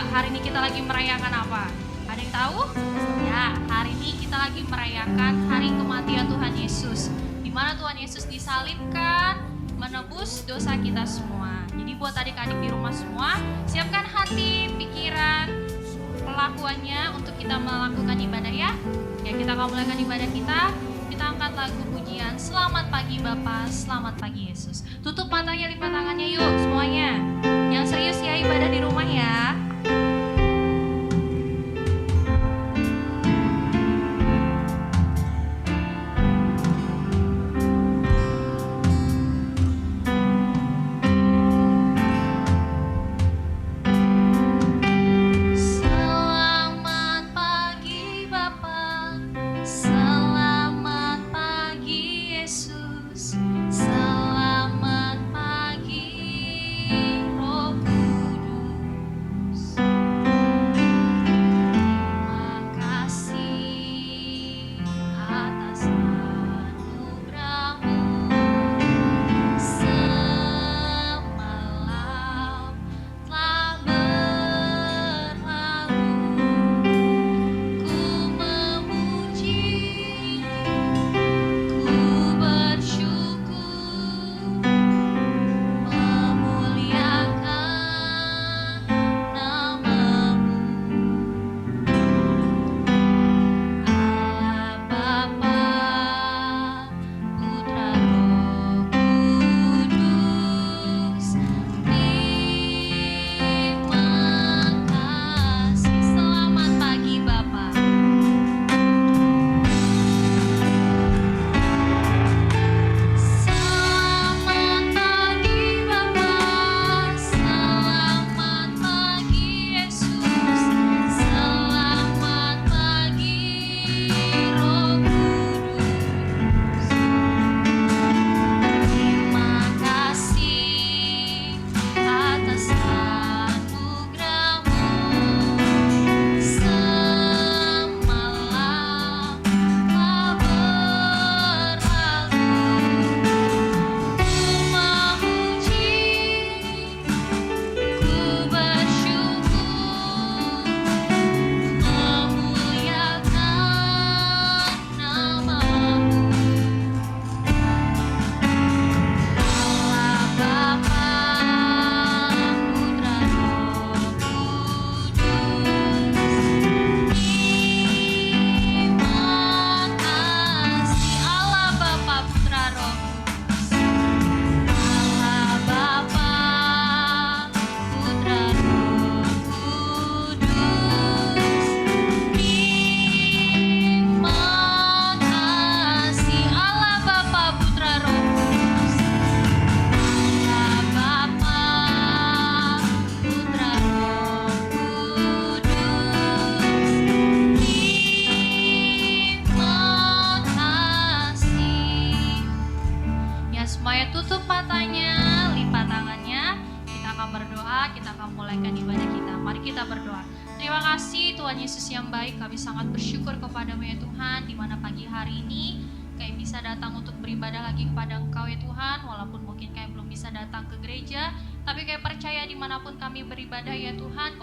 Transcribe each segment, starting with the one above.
hari ini kita lagi merayakan apa? Ada yang tahu? Ya, hari ini kita lagi merayakan hari kematian Tuhan Yesus, di mana Tuhan Yesus disalibkan menebus dosa kita semua. Jadi buat adik-adik di rumah semua, siapkan hati, pikiran, pelakuannya untuk kita melakukan ibadah ya. Ya, kita akan mulaikan ibadah kita. Kita angkat lagu pujian Selamat Pagi Bapa, Selamat Pagi Yesus. Tutup matanya, lipat tangannya yuk semuanya. Yang serius ya ibadah di rumah ya.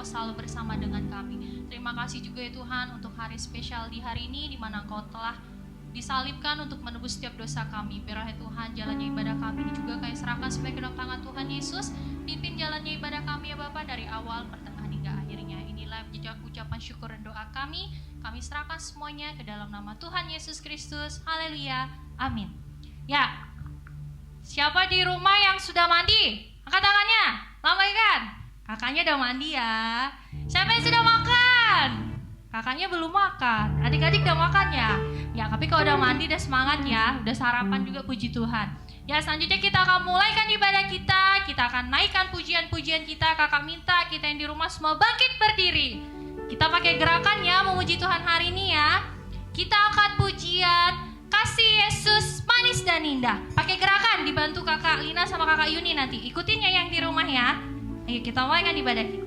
Selalu bersama dengan kami. Terima kasih juga ya Tuhan untuk hari spesial di hari ini di mana Engkau telah disalibkan untuk menebus setiap dosa kami. Biarlah ya Tuhan jalannya ibadah kami ini juga kami serahkan sebagai kedok tangan Tuhan Yesus. Pimpin jalannya ibadah kami ya Bapa dari awal, pertengahan hingga akhirnya. Inilah ucapan syukur dan doa kami. Kami serahkan semuanya ke dalam nama Tuhan Yesus Kristus. Haleluya. Amin. Ya. Siapa di rumah yang sudah mandi? Angkat tangannya. Lambaikan. Kakaknya udah mandi ya. Siapa yang sudah makan? Kakaknya belum makan. Adik-adik udah makan ya? Ya, tapi kalau udah mandi udah semangat ya. Udah sarapan juga, puji Tuhan. Ya, selanjutnya kita akan mulaikan ibadah kita. Kita akan naikkan pujian-pujian kita. Kakak minta kita yang di rumah semua bangkit berdiri. Kita pakai gerakan ya, memuji Tuhan hari ini ya. Kita angkat pujian Kasih Yesus manis dan indah. Pakai gerakan, dibantu Kakak Lina sama Kakak Yuni nanti. Ikutin ya yang di rumah ya. Ayo kita mulaikan ibadah kita.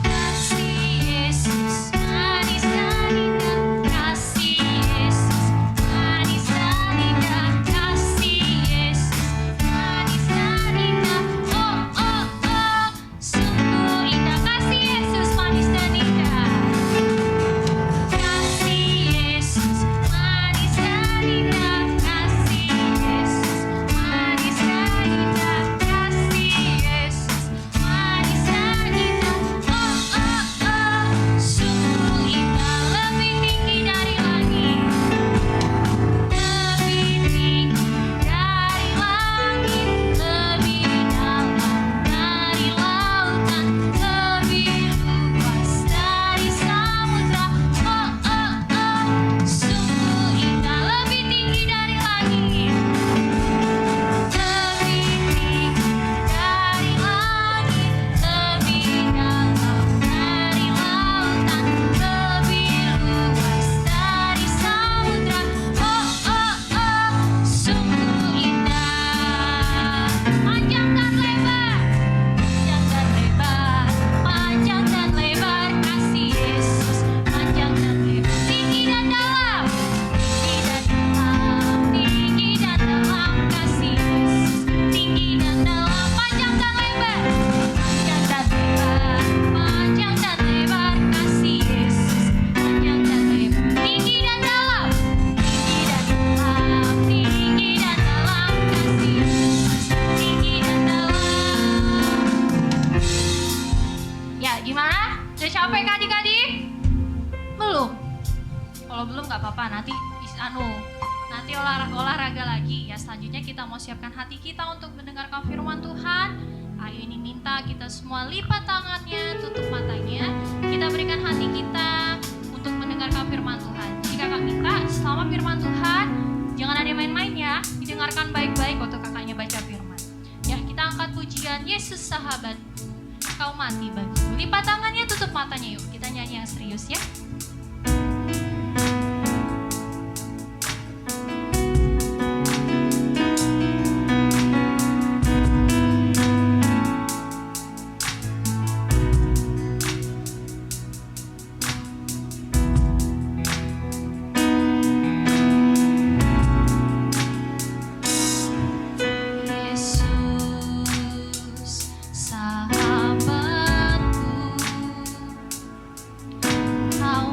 Kasih Yesus manis dan indah. Kalau belum nggak apa-apa, nanti olahraga lagi ya. Selanjutnya kita mau siapkan hati kita untuk mendengarkan firman Tuhan. Ayo ini minta kita semua lipat tangannya, tutup matanya. Kita berikan hati kita untuk mendengarkan firman Tuhan. Jadi kakak minta selama firman Tuhan jangan ada main-main ya. Didengarkan baik-baik waktu kakaknya baca firman. Ya, kita angkat pujian Yesus sahabatku, kau mati bagiku. Lipat tangannya, tutup matanya yuk. Kita nyanyi yang serius ya. Kau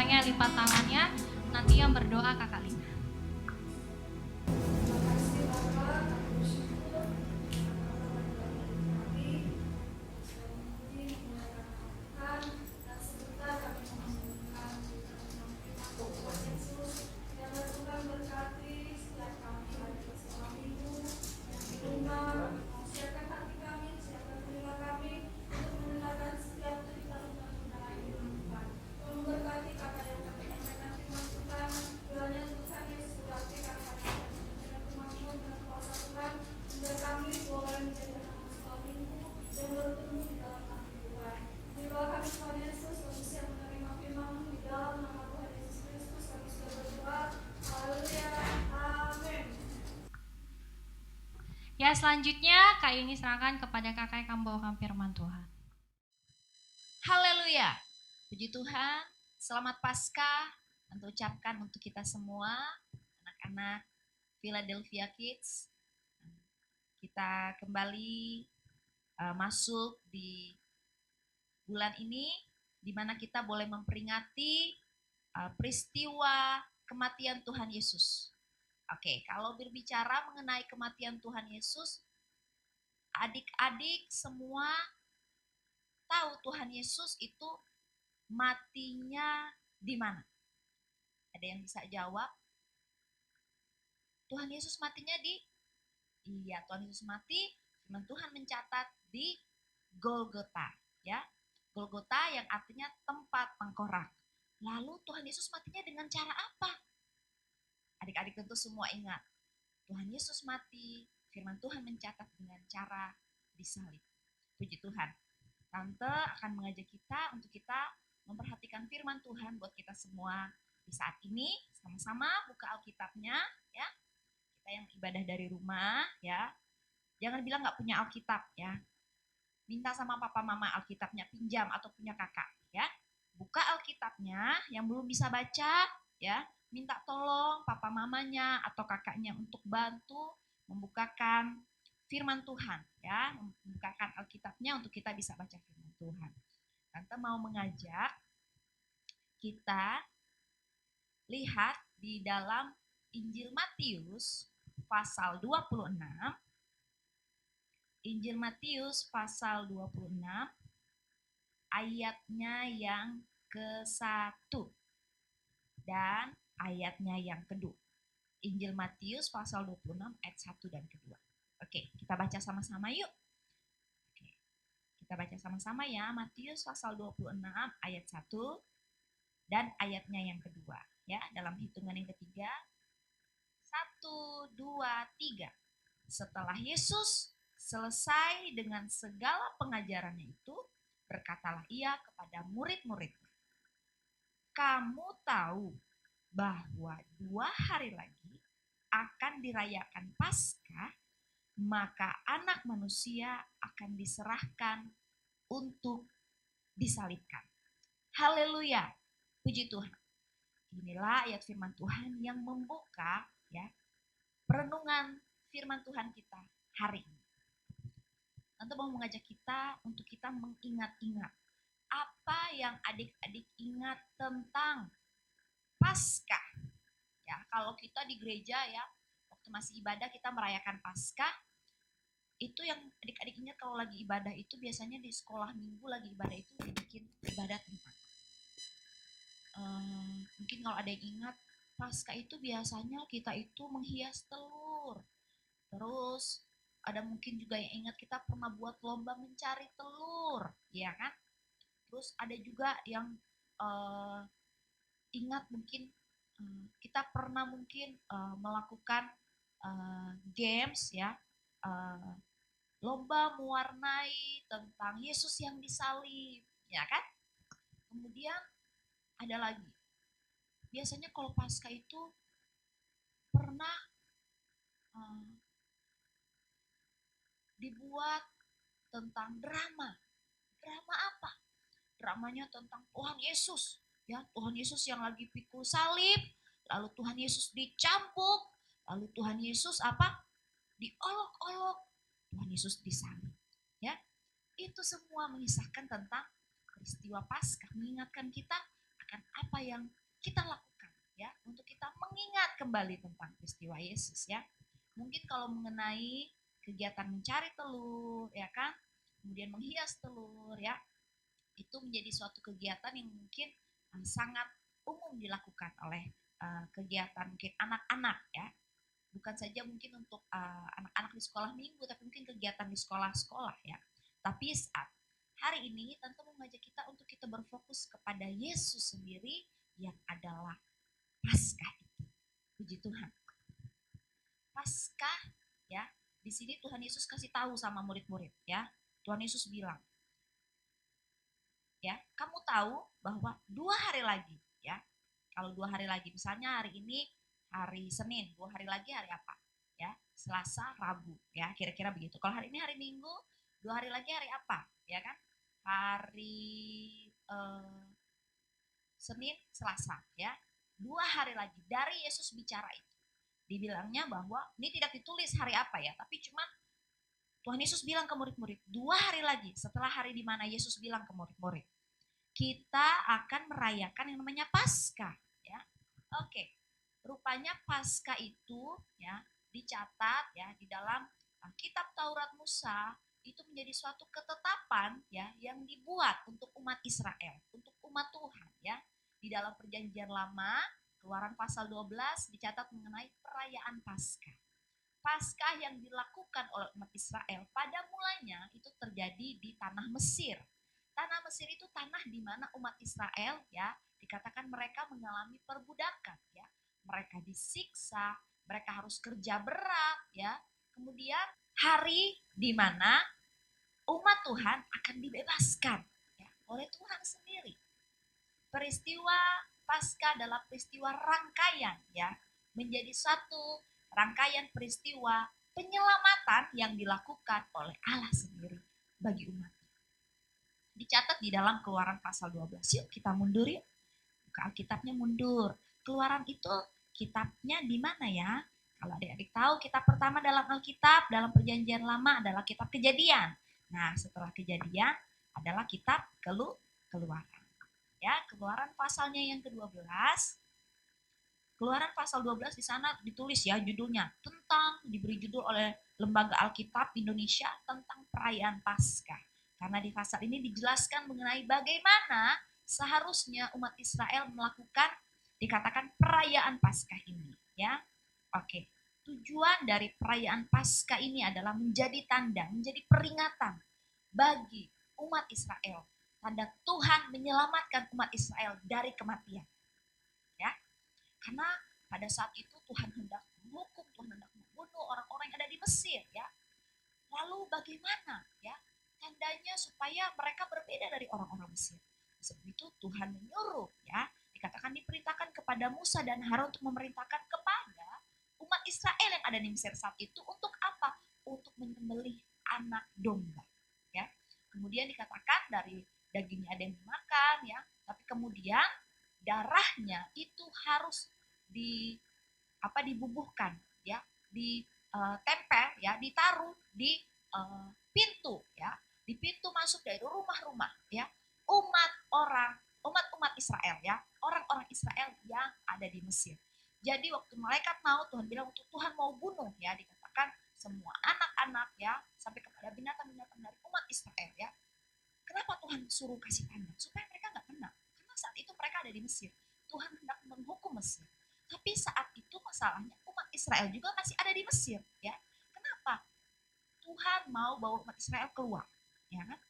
semuanya lipat tangannya. Nanti yang berdoa Kakak Lina. Ya, selanjutnya Kak ini serahkan kepada kakak yang membawakan firman Tuhan. Haleluya. Puji Tuhan. Selamat Paskah untuk ucapkan untuk kita semua, anak-anak Philadelphia Kids. Kita kembali masuk di bulan ini, di mana kita boleh memperingati peristiwa kematian Tuhan Yesus. Oke, kalau berbicara mengenai kematian Tuhan Yesus, adik-adik semua tahu Tuhan Yesus itu matinya di mana? Ada yang bisa jawab? Tuhan Yesus matinya Tuhan Yesus mati, firman Tuhan mencatat di Golgota, ya. Golgota yang artinya tempat tengkorak. Lalu Tuhan Yesus matinya dengan cara apa? Adik-adik tentu semua ingat, Tuhan Yesus mati, firman Tuhan mencatat dengan cara disalib. Puji Tuhan. Tante akan mengajak kita untuk kita memperhatikan firman Tuhan buat kita semua di saat ini. Sama-sama buka Alkitabnya, ya. Kita yang ibadah dari rumah, ya. Jangan bilang nggak punya Alkitab, ya. Minta sama papa mama Alkitabnya, pinjam atau punya kakak, ya. Buka Alkitabnya, yang belum bisa baca, ya. Minta tolong papa mamanya atau kakaknya untuk bantu membukakan firman Tuhan, ya, membukakan Alkitabnya untuk kita bisa baca firman Tuhan. Tante mau mengajak kita lihat di dalam Injil Matius pasal 26. Injil Matius pasal 26 ayatnya yang ke-1 dan ayatnya yang kedua. Injil Matius pasal 26 ayat 1 dan kedua. Oke, kita baca sama-sama yuk. Oke, kita baca sama-sama ya. Matius pasal 26 ayat 1 dan ayatnya yang kedua. Ya, dalam hitungan yang ketiga. 1, 2, 3. Setelah Yesus selesai dengan segala pengajarannya itu, berkatalah ia kepada murid-muridnya, kamu tahu bahwa 2 hari lagi akan dirayakan Paskah, maka anak manusia akan diserahkan untuk disalibkan. Haleluya, puji Tuhan. Inilah ayat firman Tuhan yang membuka, ya, perenungan firman Tuhan kita hari ini. Tante mau mengajak kita untuk kita mengingat-ingat apa yang adik-adik ingat tentang Paskah. Ya, kalau kita di gereja, ya, waktu masih ibadah kita merayakan Paskah, itu yang adik-adik ingat kalau lagi ibadah itu biasanya di sekolah minggu lagi ibadah itu dibikin ibadah tempat. Mungkin kalau ada yang ingat, Paskah itu biasanya kita itu menghias telur. Terus ada mungkin juga yang ingat kita pernah buat lomba mencari telur, ya kan? Terus ada juga yang ingat mungkin kita pernah mungkin melakukan games, ya, lomba mewarnai tentang Yesus yang disalib, ya kan? Kemudian ada lagi, biasanya kalau Paskah itu pernah dibuat tentang drama. Drama apa? Dramanya tentang Tuhan Yesus, ya, Tuhan Yesus yang lagi pikul salib, lalu Tuhan Yesus dicampuk, lalu Tuhan Yesus apa? Diolok-olok, Tuhan Yesus disalib, ya. Itu semua mengisahkan tentang peristiwa Paskah, mengingatkan kita akan dikatakan apa yang kita lakukan ya untuk kita mengingat kembali tentang peristiwa Yesus ya. Mungkin kalau mengenai kegiatan mencari telur ya kan, kemudian menghias telur ya, itu menjadi suatu kegiatan yang mungkin sangat umum dilakukan oleh kegiatan mungkin anak-anak ya, bukan saja mungkin untuk anak-anak di sekolah minggu, tapi mungkin kegiatan di sekolah-sekolah ya. Tapi saat hari ini Tante mau mengajak kita untuk kita berfokus kepada Yesus sendiri yang adalah Paskah itu. Puji Tuhan. Paskah ya, di sini Tuhan Yesus kasih tahu sama murid-murid ya. Tuhan Yesus bilang, ya, kamu tahu bahwa 2 hari lagi ya. Kalau 2 hari lagi, misalnya hari ini hari Senin, 2 hari lagi hari apa? Ya, Selasa, Rabu, ya kira-kira begitu. Kalau hari ini hari Minggu, 2 hari lagi hari apa? Ya kan? Hari Senin, Selasa, ya. 2 hari lagi dari Yesus bicara itu. Dibilangnya bahwa ini tidak ditulis hari apa ya, tapi cuma Tuhan Yesus bilang ke murid-murid, 2 hari lagi setelah hari di mana Yesus bilang ke murid-murid, kita akan merayakan yang namanya Paskah ya. Oke. Rupanya Paskah itu ya dicatat ya di dalam kitab Taurat Musa, itu menjadi suatu ketetapan ya yang dibuat untuk umat Israel, untuk umat Tuhan ya. Di dalam Perjanjian Lama, Keluaran pasal 12 dicatat mengenai perayaan Paskah. Paskah yang dilakukan oleh umat Israel pada mulanya itu terjadi di tanah Mesir. Tanah Mesir itu tanah di mana umat Israel ya dikatakan mereka mengalami perbudakan ya. Mereka disiksa, mereka harus kerja berat ya. Kemudian hari di mana umat Tuhan akan dibebaskan ya, oleh Tuhan sendiri. Peristiwa Paskah adalah peristiwa rangkaian ya, menjadi satu rangkaian peristiwa penyelamatan yang dilakukan oleh Allah sendiri bagi umat. Dicatat di dalam Keluaran pasal 12. Yuk kita mundur yuk. Buka Alkitabnya, mundur. Keluaran itu kitabnya di mana ya? Kalau adik-adik tahu, kitab pertama dalam Alkitab, dalam Perjanjian Lama adalah kitab Kejadian. Nah, setelah Kejadian adalah kitab Keluaran. Ya, Keluaran pasalnya yang ke-12. Keluaran pasal 12 di sana ditulis ya judulnya, tentang diberi judul oleh Lembaga Alkitab Indonesia tentang perayaan Paskah. Karena di pasal ini dijelaskan mengenai bagaimana seharusnya umat Israel melakukan dikatakan perayaan Paskah ini ya. Oke. Tujuan dari perayaan Paskah ini adalah menjadi tanda, menjadi peringatan bagi umat Israel. Tanda Tuhan menyelamatkan umat Israel dari kematian. Ya. Karena pada saat itu Tuhan hendak menghukum, Tuhan hendak membunuh orang-orang yang ada di Mesir ya. Lalu bagaimana ya tandanya supaya mereka berbeda dari orang-orang Mesir? Sebab itu Tuhan menyuruh ya, dikatakan diperintahkan kepada Musa dan Harun untuk memerintahkan kepada umat Israel yang ada di Mesir saat itu untuk apa? Untuk menyembelih anak domba ya. Kemudian dikatakan dari dagingnya ada yang dimakan ya, tapi kemudian darahnya itu harus dibubuhkan ya, ditempel ya, ditaruh di pintu ya, di pintu masuk dari rumah-rumah ya, umat Israel ya, orang-orang Israel yang ada di Mesir. Jadi waktu malaikat maut, Tuhan bilang untuk Tuhan mau bunuh ya, dikatakan semua anak-anak ya, sampai kepada binatang-binatang dari umat Israel ya. Kenapa Tuhan suruh kasih tanda? Supaya mereka nggak kena. Karena saat itu mereka ada di Mesir. Tuhan hendak menghukum Mesir. Tapi saat itu masalahnya umat Israel juga masih ada di Mesir. Ya, kenapa? Tuhan mau bawa umat Israel keluar. Ya kan?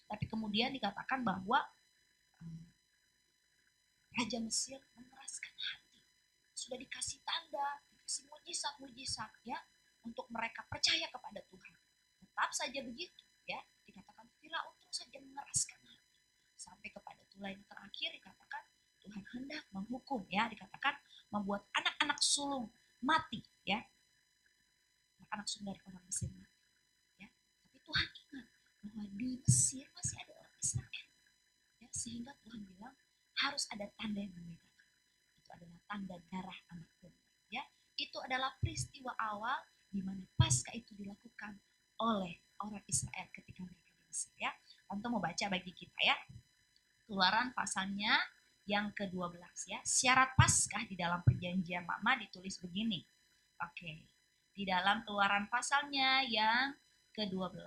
Tapi kemudian dikatakan bahwa Raja Mesir mengeraskan hati. Sudah dikasih tanda, dikasih mujizat-mujizat ya, untuk mereka percaya kepada Tuhan. Tetap saja begitu ya, dikatakan Firaun terus saja mengeraskan hati. Sampai kepada tulah yang terakhir dikatakan Tuhan hendak menghukum ya, dikatakan membuat anak-anak sulung mati ya. Anak sulung dari orang Mesir mati. Ya. Tapi Tuhan ingat bahwa di Mesir masih ada orang Israel. Ya, sehingga Tuhan bilang harus ada tanda yang membedakan. Itu adalah tanda darah anak domba. Ya, itu adalah peristiwa awal di mana Paskah itu dilakukan oleh orang Israel ketika mereka di Mesir. Ya, Tante mau baca bagi kita ya. Keluaran pasalnya yang ke-12 ya. Syarat Paskah di dalam Perjanjian Lama ditulis begini. Oke. Di dalam Keluaran pasalnya yang ke-12,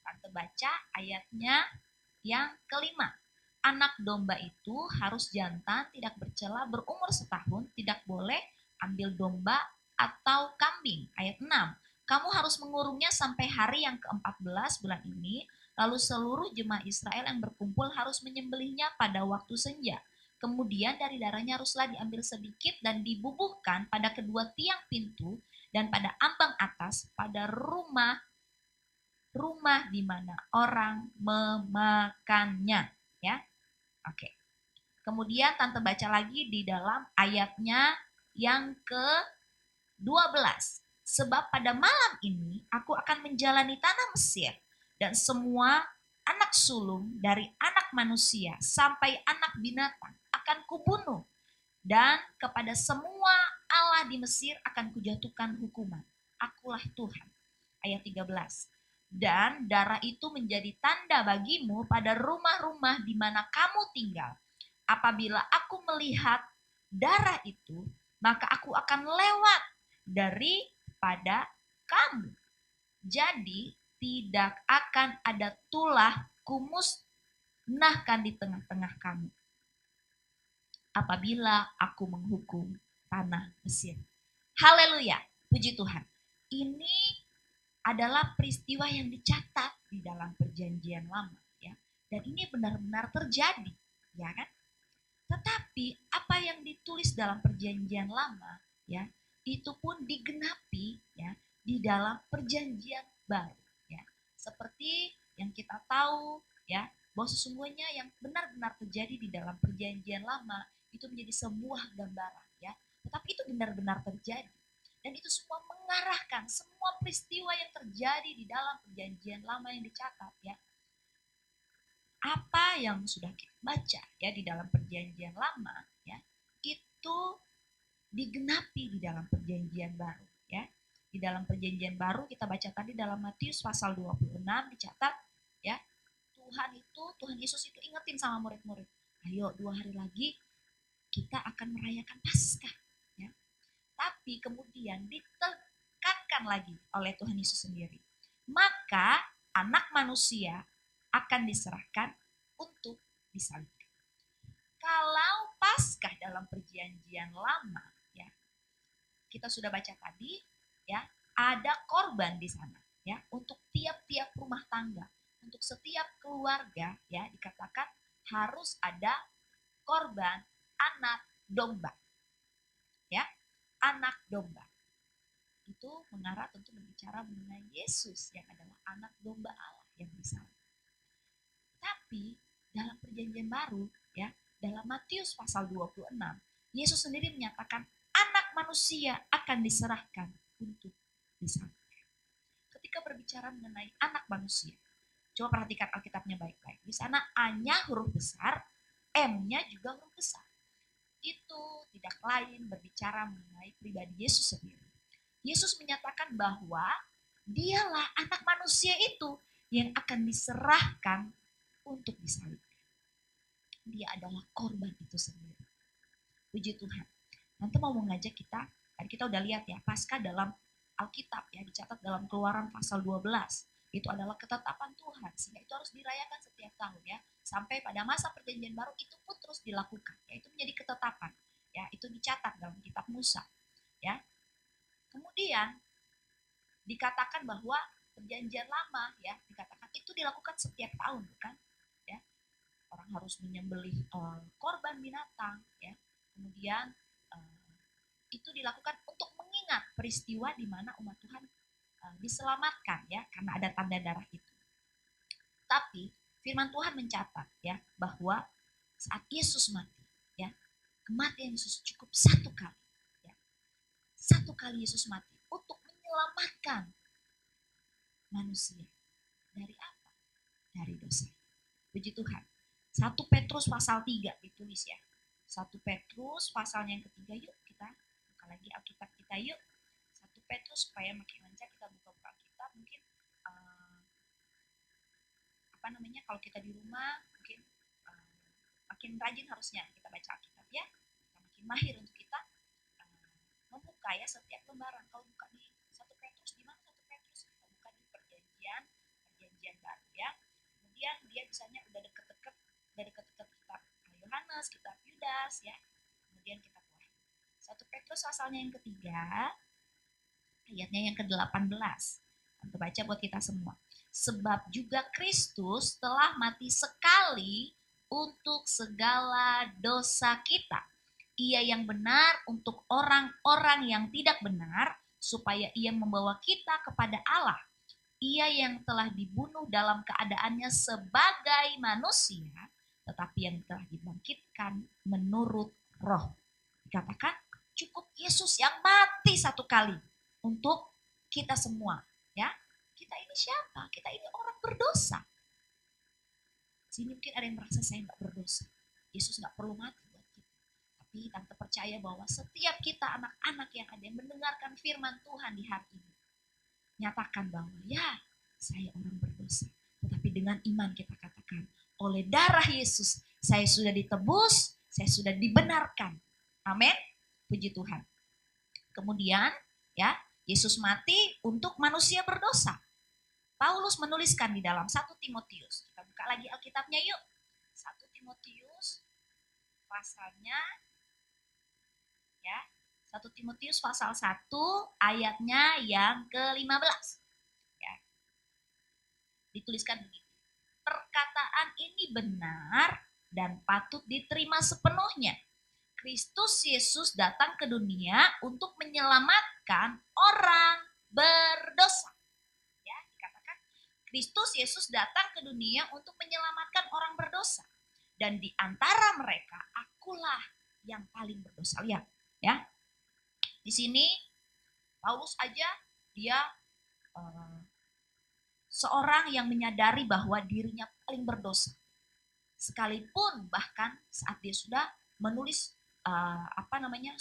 Tante baca ayatnya yang ke-5. Anak domba itu harus jantan, tidak bercela, berumur setahun, tidak boleh ambil domba atau kambing. Ayat 6. Kamu harus mengurungnya sampai hari yang ke-14 bulan ini. Lalu seluruh jemaah Israel yang berkumpul harus menyembelihnya pada waktu senja. Kemudian dari darahnya haruslah diambil sedikit dan dibubuhkan pada kedua tiang pintu dan pada ambang atas pada rumah di mana orang memakannya. Ya, oke. Kemudian Tante baca lagi di dalam ayatnya yang ke-12. Sebab pada malam ini aku akan menjalani tanah Mesir dan semua anak sulung dari anak manusia sampai anak binatang akan kubunuh, dan kepada semua Allah di Mesir akan kujatuhkan hukuman. Akulah Tuhan. Ayat 13. Dan darah itu menjadi tanda bagimu pada rumah-rumah di mana kamu tinggal. Apabila aku melihat darah itu, maka aku akan lewat daripada kamu. Jadi tidak akan ada tulah kumusnahkan di tengah-tengah kamu apabila aku menghukum tanah Mesir. Haleluya, puji Tuhan. Ini adalah peristiwa yang dicatat di dalam Perjanjian Lama, ya. Dan ini benar-benar terjadi, ya kan? Tetapi apa yang ditulis dalam Perjanjian Lama, ya, itu pun digenapi, ya, di dalam Perjanjian Baru, ya. Seperti yang kita tahu, ya, bahwa sesungguhnya yang benar-benar terjadi di dalam Perjanjian Lama itu menjadi sebuah gambaran, ya. Tetapi itu benar-benar terjadi. Dan itu semua mengarahkan semua peristiwa yang terjadi di dalam Perjanjian Lama yang dicatat, ya. Apa yang sudah kita baca, ya, di dalam Perjanjian Lama, ya, itu digenapi di dalam Perjanjian Baru, ya. Di dalam Perjanjian Baru kita baca tadi dalam Matius pasal 26 dicatat, ya, Tuhan Yesus itu ingetin sama murid-murid, ayo 2 hari lagi kita akan merayakan Paskah, ya. Tapi kemudian ditekankan lagi oleh Tuhan Yesus sendiri, maka anak manusia akan diserahkan untuk disalibkan. Kalau Paskah dalam Perjanjian Lama, ya, kita sudah baca tadi, ya, ada korban di sana, ya, untuk tiap-tiap rumah tangga, untuk setiap keluarga, ya, dikatakan harus ada korban anak domba, ya, anak domba. Itu mengarah tentu berbicara mengenai Yesus yang adalah anak domba Allah yang disalib. Tapi dalam Perjanjian Baru, ya, dalam Matius pasal 26, Yesus sendiri menyatakan anak manusia akan diserahkan untuk disalibkan. Ketika berbicara mengenai anak manusia, coba perhatikan Alkitabnya baik-baik. Di sana A-nya huruf besar, M-nya juga huruf besar. Itu tidak lain berbicara mengenai pribadi Yesus sendiri. Yesus menyatakan bahwa dialah anak manusia itu yang akan diserahkan untuk disalibkan. Dia adalah korban itu sendiri. Puji Tuhan. Nanti mau mengajak kita, tadi kita udah lihat, ya, Paskah dalam Alkitab, ya, dicatat dalam Keluaran pasal 12. Itu adalah ketetapan Tuhan, sehingga itu harus dirayakan setiap tahun, ya. Sampai pada masa Perjanjian Baru itu pun terus dilakukan, ya, itu menjadi ketetapan, ya, itu dicatat dalam kitab Musa, ya. Kemudian dikatakan bahwa Perjanjian Lama, ya, dikatakan itu dilakukan setiap tahun, bukan? Ya, orang harus menyembelih korban binatang, ya. Kemudian itu dilakukan untuk mengingat peristiwa di mana umat Tuhan diselamatkan, ya, karena ada tanda darah itu. Tapi firman Tuhan mencatat, ya, bahwa saat Yesus mati, ya, kematian Yesus cukup satu kali, ya. Satu kali Yesus mati untuk menyelamatkan manusia dari apa? Dari dosa. Puji Tuhan. 1 Petrus pasal 3 ditulis, ya. 1 Petrus pasalnya yang ketiga, yuk kita buka lagi Alkitab kita, yuk. 1 Petrus supaya makin lancar kita buka Alkitab. Mungkin kalau kita di rumah mungkin makin rajin harusnya kita baca Alkitab ya. Kita makin mahir untuk kita membuka ya setiap lembaran. Kalau buka di 1 Petrus, di mana 1 Petrus? Kita buka di perjanjian baru ya. Kemudian dia misalnya udah deket-deket kitab Yohanes, kitab Yudas ya. Kemudian kita keluar. 1 Petrus pasalnya yang ketiga, ayatnya yang ke-18. Kita baca buat kita semua. Sebab juga Kristus telah mati sekali untuk segala dosa kita. Ia yang benar untuk orang-orang yang tidak benar, supaya ia membawa kita kepada Allah. Ia yang telah dibunuh dalam keadaannya sebagai manusia, tetapi yang telah dibangkitkan menurut roh. Dikatakan cukup Yesus yang mati satu kali untuk kita semua. Ya, kita ini siapa? Kita ini orang berdosa. Sini mungkin ada yang merasa saya nggak berdosa. Yesus nggak perlu mati buat kita. Tapi tante percaya bahwa setiap kita anak-anak yang ada yang mendengarkan firman Tuhan di hari ini, nyatakan bahwa ya saya orang berdosa. Tetapi dengan iman kita katakan, oleh darah Yesus saya sudah ditebus, saya sudah dibenarkan. Amin. Puji Tuhan. Kemudian ya, Yesus mati untuk manusia berdosa. Paulus menuliskan di dalam 1 Timotius. Kita buka lagi Alkitabnya yuk. 1 Timotius pasalnya ya. 1 Timotius pasal 1 ayatnya yang ke-15. Ya. Dituliskan begini. Perkataan ini benar dan patut diterima sepenuhnya. Kristus Yesus datang ke dunia untuk menyelamatkan orang berdosa. Ya, dikatakan Kristus Yesus datang ke dunia untuk menyelamatkan orang berdosa. Dan di antara mereka akulah yang paling berdosa. Lihat, ya. Di sini Paulus aja dia seorang yang menyadari bahwa dirinya paling berdosa. Sekalipun bahkan saat dia sudah menulis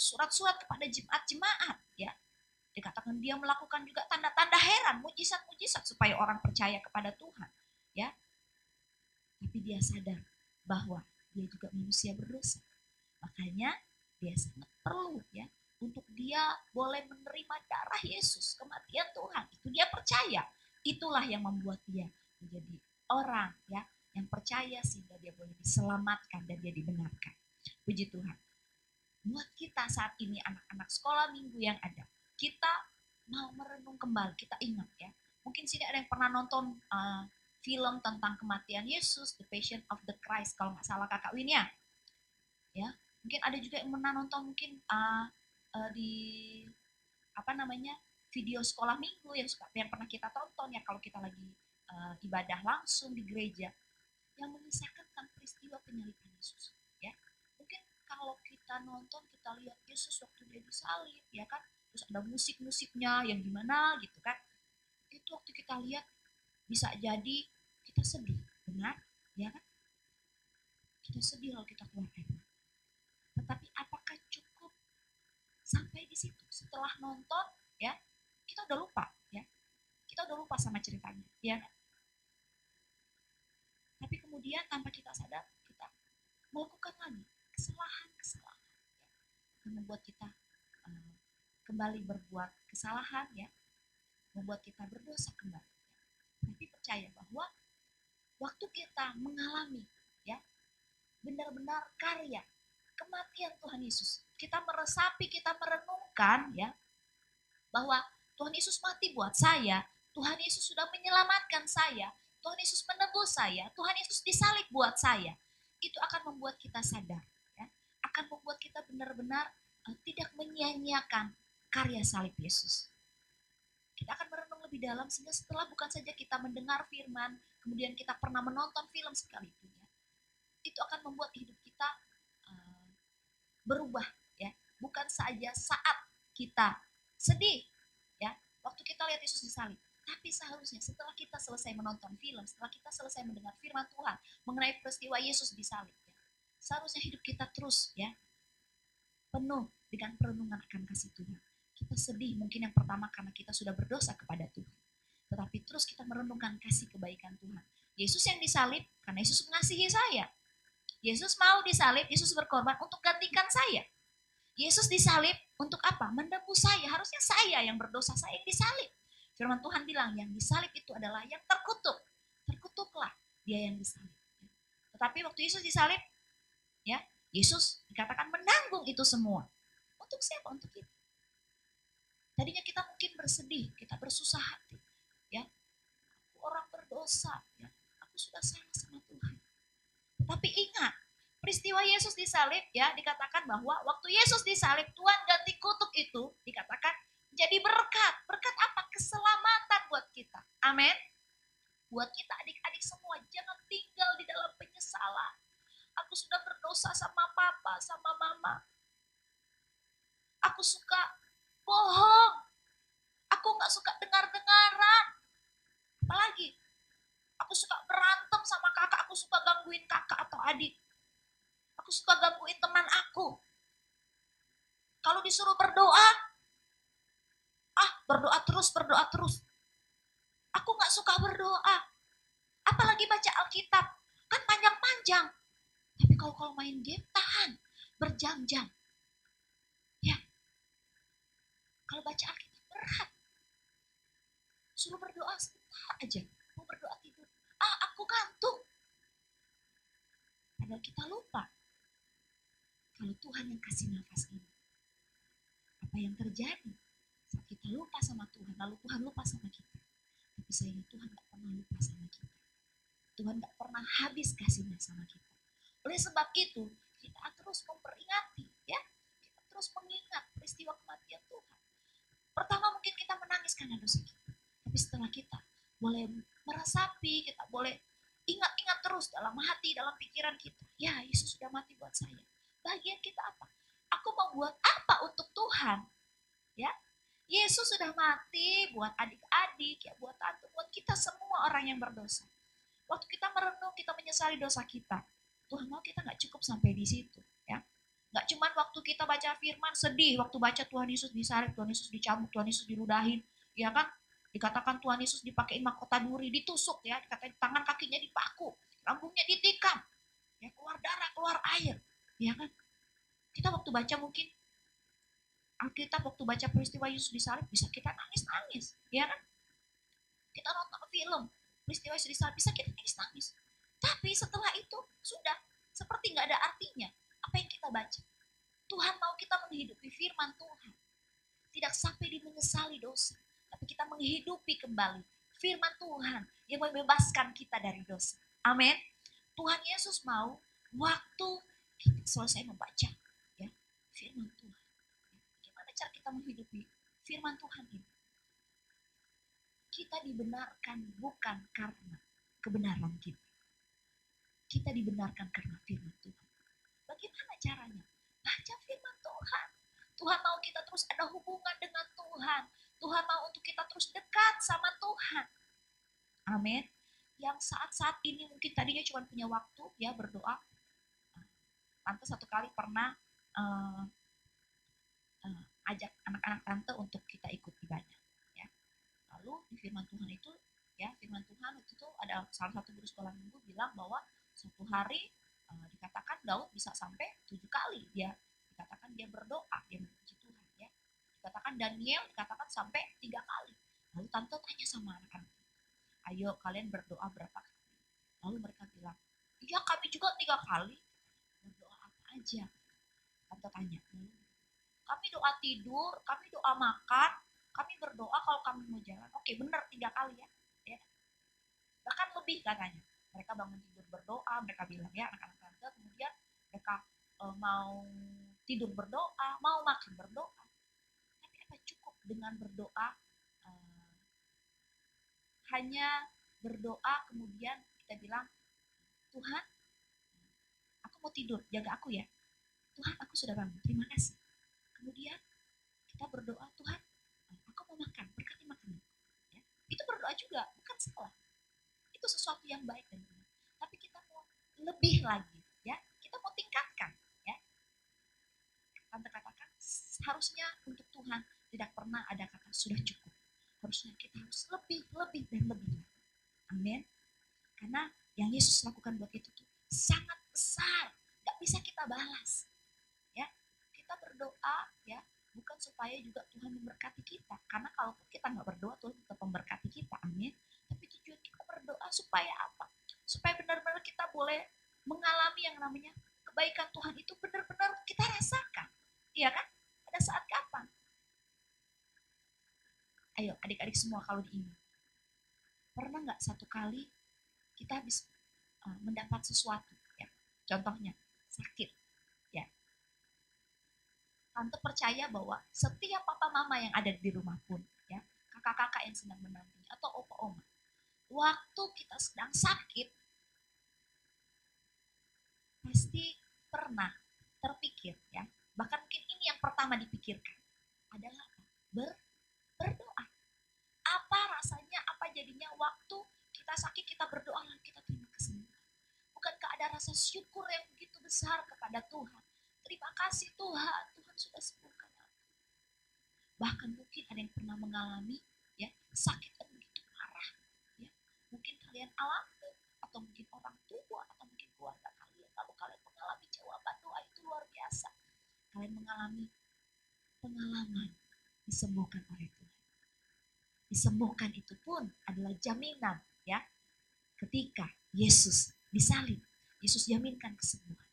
surat-surat kepada jemaat-jemaat ya, dikatakan dia melakukan juga tanda-tanda heran, mujizat-mujizat supaya orang percaya kepada Tuhan ya. Tapi dia sadar bahwa dia juga manusia berdosa, makanya dia sangat perlu ya untuk dia boleh menerima darah Yesus, kematian Tuhan. Itu dia percaya, itulah yang membuat dia menjadi orang ya yang percaya sehingga dia boleh diselamatkan dan dia dibenarkan. Puji Tuhan. Buat kita saat ini anak-anak sekolah minggu yang ada, kita mau merenung kembali, kita ingat ya. Mungkin sini ada yang pernah nonton film tentang kematian Yesus, The Passion of the Christ, kalau nggak salah Kakak Win ya. Ya, mungkin ada juga yang pernah nonton mungkin di video sekolah minggu yang pernah kita tonton ya kalau kita lagi ibadah langsung di gereja, yang mengisahkan tentang peristiwa penyaliban Yesus. Ya, mungkin kalau kita nonton, kita lihat Yesus waktu dia disalib, ya kan, terus ada musik-musiknya yang gimana gitu kan, itu waktu kita lihat bisa jadi kita sedih, benar, ya kan, kita sedih kalau kita keluar air. Tetapi apakah cukup sampai di situ? Setelah nonton, ya, kita udah lupa, ya, kita udah lupa sama ceritanya, ya kan? Tapi kemudian tanpa kita sadar, kita melakukan lagi kesalahan-kesalahan yang membuat kita kembali berbuat kesalahan ya, membuat kita berdosa kembali. Tapi percaya bahwa waktu kita mengalami ya benar-benar karya kematian Tuhan Yesus, kita meresapi, kita merenungkan ya bahwa Tuhan Yesus mati buat saya, Tuhan Yesus sudah menyelamatkan saya, Tuhan Yesus menebus saya, Tuhan Yesus disalib buat saya. Itu akan membuat kita sadar ya, akan membuat kita benar-benar tidak menyia-nyiakan karya salib Yesus. Kita akan merenung lebih dalam sehingga setelah bukan saja kita mendengar firman, kemudian kita pernah menonton film sekalipun ya, itu akan membuat hidup kita berubah ya. Bukan saja saat kita sedih ya, waktu kita lihat Yesus disalib, tapi seharusnya setelah kita selesai menonton film, setelah kita selesai mendengar firman Tuhan mengenai peristiwa Yesus disalib ya, seharusnya hidup kita terus ya penuh dengan perenungan akan kasih Tuhan. Kita sedih mungkin yang pertama karena kita sudah berdosa kepada Tuhan, tetapi terus kita merenungkan kasih kebaikan Tuhan. Yesus yang disalib karena Yesus mengasihi saya. Yesus mau disalib, Yesus berkorban untuk gantikan saya. Yesus disalib untuk apa? Menebus saya. Harusnya saya yang berdosa, saya yang disalib. Firman Tuhan bilang yang disalib itu adalah yang terkutuk. Terkutuklah dia yang disalib. Tetapi waktu Yesus disalib, ya, Yesus dikatakan menanggung itu semua. Untuk siapa? Untuk kita. Tadinya kita mungkin bersedih, kita bersusah hati, ya. Aku orang berdosa, ya. Aku sudah salah sama Tuhan. Tapi ingat, peristiwa Yesus disalib, ya, dikatakan bahwa waktu Yesus disalib, Tuhan ganti kutuk itu dikatakan jadi berkat. Berkat apa? Keselamatan buat kita. Amin. Buat kita adik-adik semua, jangan tinggal di dalam penyesalan. Aku sudah berdosa sama papa, sama mama. Aku suka bohong. Aku gak suka dengar-dengaran. Apalagi, aku suka berantem sama kakak. Aku suka gangguin kakak atau adik. Aku suka gangguin teman aku. Kalau disuruh berdoa, berdoa terus. Aku gak suka berdoa. Apalagi baca Alkitab. Kan panjang-panjang. Tapi kalau main game, tahan. Berjam-jam. Ya. Kalau baca Alkitab, berat. Suruh berdoa sebentar aja. Mau berdoa tidur. Aku ngantuk. Padahal kita lupa. Kalau Tuhan yang kasih nafas ini. Apa yang terjadi? Saat kita lupa sama Tuhan, lalu Tuhan lupa sama kita. Tapi sayangnya Tuhan gak pernah lupa sama kita. Tuhan gak pernah habis kasihnya sama kita. Oleh sebab itu, kita terus memperingati, ya. Kita terus mengingat peristiwa kematian Tuhan. Pertama mungkin kita menangis karena dosa kita. Tapi setelah kita boleh meresapi, kita boleh ingat-ingat terus dalam hati, dalam pikiran kita. Ya, Yesus sudah mati buat saya. Bagian kita apa? Aku mau buat apa untuk Tuhan? Ya, Yesus sudah mati buat adik-adik, ya, buat tante, buat kita semua orang yang berdosa. Waktu kita merenung, kita menyesali dosa kita. Tuhan mau kita nggak cukup sampai di situ, ya. Nggak cuma waktu kita baca firman sedih, waktu baca Tuhan Yesus disalib, Tuhan Yesus dicambuk, Tuhan Yesus diludahin, ya kan? Dikatakan Tuhan Yesus dipakai mahkota duri, ditusuk, ya, dikatakan tangan kakinya dipaku, lambungnya ditikam, ya, keluar darah, keluar air, ya kan? Kita waktu baca mungkin Alkitab, waktu baca peristiwa Yesus disalib, bisa kita nangis-nangis, ya kan? Kita nonton film peristiwa Yesus disalib, bisa kita nangis-nangis. Tapi setelah itu sudah seperti nggak ada artinya apa yang kita baca. Tuhan mau kita menghidupi firman Tuhan, tidak sampai menyesali dosa, tapi kita menghidupi kembali firman Tuhan yang membebaskan kita dari dosa. Amin. Tuhan Yesus mau waktu kita selesai membaca, ya, firman Tuhan. Gimana cara kita menghidupi firman Tuhan ini? Kita dibenarkan bukan karena kebenaran kita. Kita dibenarkan karena firman Tuhan. Bagaimana caranya? Baca firman Tuhan. Tuhan mau kita terus ada hubungan dengan Tuhan. Tuhan mau untuk kita terus dekat sama Tuhan. Amin. Yang saat-saat ini mungkin tadinya cuma punya waktu, ya, berdoa. Tante satu kali pernah ajak anak-anak tante untuk kita ikut ibadah, ya. Lalu di firman Tuhan itu, ya, firman Tuhan itu tuh ada salah satu guru sekolah minggu bilang bahwa suatu hari dikatakan Daud bisa sampai 7 kali dia dikatakan dia berdoa, dia memuji Tuhan, ya. Dikatakan Daniel dikatakan sampai 3 kali. Lalu tante tanya sama anak-anak, ayo kalian berdoa berapa kali? Lalu mereka bilang, iya kami juga 3 kali. Berdoa apa aja? Tante tanya, kami doa tidur, kami doa makan, kami berdoa kalau kami mau jalan. Oke, benar 3 kali, ya. Bahkan lebih katanya. Mereka bangun tidur berdoa, mereka bilang, ya, anak-anak tante, kemudian mereka mau tidur berdoa, mau makan berdoa. Tapi apa cukup dengan berdoa? Hanya berdoa kemudian kita bilang, Tuhan, aku mau tidur, jaga aku, ya. Tuhan, aku sudah bangun, terima kasih. Kemudian kita berdoa, Tuhan, aku mau makan, berkati makanan, ya. Itu berdoa juga, bukan salah. Itu sesuatu yang baik dan benar. Tapi kita mau lebih lagi, ya. Kita mau tingkatkan, ya. Tante katakan harusnya untuk Tuhan tidak pernah ada kata sudah cukup. Harusnya kita harus lebih dan lebih. Amin. Karena yang Yesus lakukan buat itu tuh sangat besar, gak bisa kita balas. Ya, kita berdoa ya bukan supaya juga Tuhan memberkati kita, karena kalau kita nggak berdoa Tuhan tetap memberkati kita, amin. Tapi tujuan kita berdoa supaya apa? Supaya benar-benar kita boleh mengalami yang namanya kebaikan Tuhan itu benar-benar kita rasakan, iya kan? Pada saat kapan? Ayo adik-adik semua kalau diingat, pernah nggak satu kali kita habis mendapat sesuatu, ya? Contohnya sakit, ya. Tante percaya bahwa setiap papa mama yang ada di rumah pun, ya, kakak-kakak yang sedang mendampingi atau opa-oma, waktu kita sedang sakit, pasti pernah terpikir, ya, bahkan mungkin ini yang pertama dipikirkan adalah berdoa. Apa rasanya, apa jadinya waktu kita sakit kita berdoa lalu kita terima kesembuhan? Bukankah ada rasa syukur yang begitu besar kepada Tuhan? Terima kasih Tuhan, Tuhan sudah sembuhkan aku. Bahkan mungkin ada yang pernah mengalami ya sakit yang begitu parah, ya. Mungkin kalian alami atau mungkin orang tua atau mungkin keluarga kalian, lalu kalian mengalami jawaban doa itu luar biasa. Kalian mengalami pengalaman disembuhkan oleh Tuhan. Disembuhkan itu pun adalah jaminan, ya. Ketika Yesus disalib, Yesus jaminkan kesembuhan.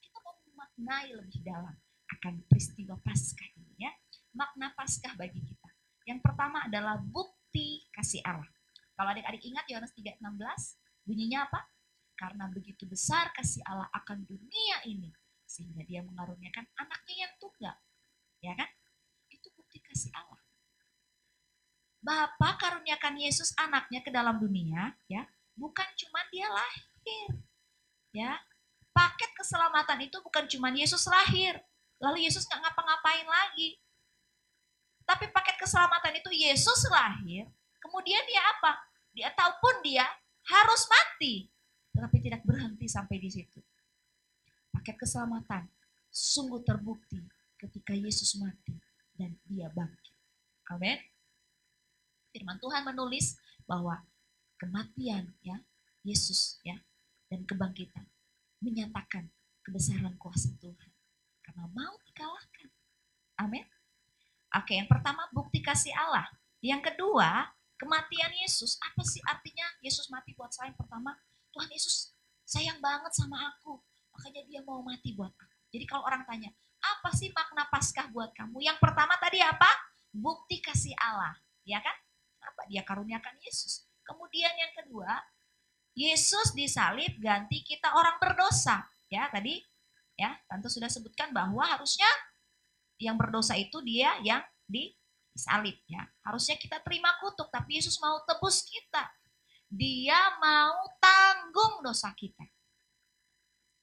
Kita mau memaknai lebih dalam akan peristiwa Paskah ini, ya. Makna Paskah bagi kita. Yang pertama adalah bukti kasih Allah. Kalau adik-adik ingat Yohanes 3:16, bunyinya apa? Karena begitu besar kasih Allah akan dunia ini, sehingga dia mengaruniakan anaknya yang tunggal. Ya kan? Itu bukti kasih Allah. Bapa karuniakan Yesus anaknya ke dalam dunia, ya, bukan cuma dia lahir, ya. Paket keselamatan itu bukan cuma Yesus lahir, lalu Yesus nggak ngapa-ngapain lagi. Tapi paket keselamatan itu Yesus lahir, kemudian dia apa? Dia tahu pun dia harus mati, tetapi tidak berhenti sampai di situ. Paket keselamatan sungguh terbukti ketika Yesus mati dan dia bangkit. Amin. Firman Tuhan menulis bahwa kematian, ya, Yesus, ya, dan kebangkitan menyatakan kebesaran kuasa Tuhan karena maut dikalahkan. Amin. Oke, yang pertama bukti kasih Allah. Yang kedua, kematian Yesus. Apa sih artinya Yesus mati buat saya? Yang pertama, Tuhan Yesus sayang banget sama aku, makanya dia mau mati buat aku. Jadi kalau orang tanya, apa sih makna Paskah buat kamu? Yang pertama tadi apa? Bukti kasih Allah, ya kan? Apa? Dia karuniakan Yesus. Kemudian yang kedua, Yesus disalib ganti kita orang berdosa. Ya, tadi ya, Tante sudah sebutkan bahwa harusnya yang berdosa itu dia yang disalib, ya. Harusnya kita terima kutuk, tapi Yesus mau tebus kita. Dia mau tanggung dosa kita.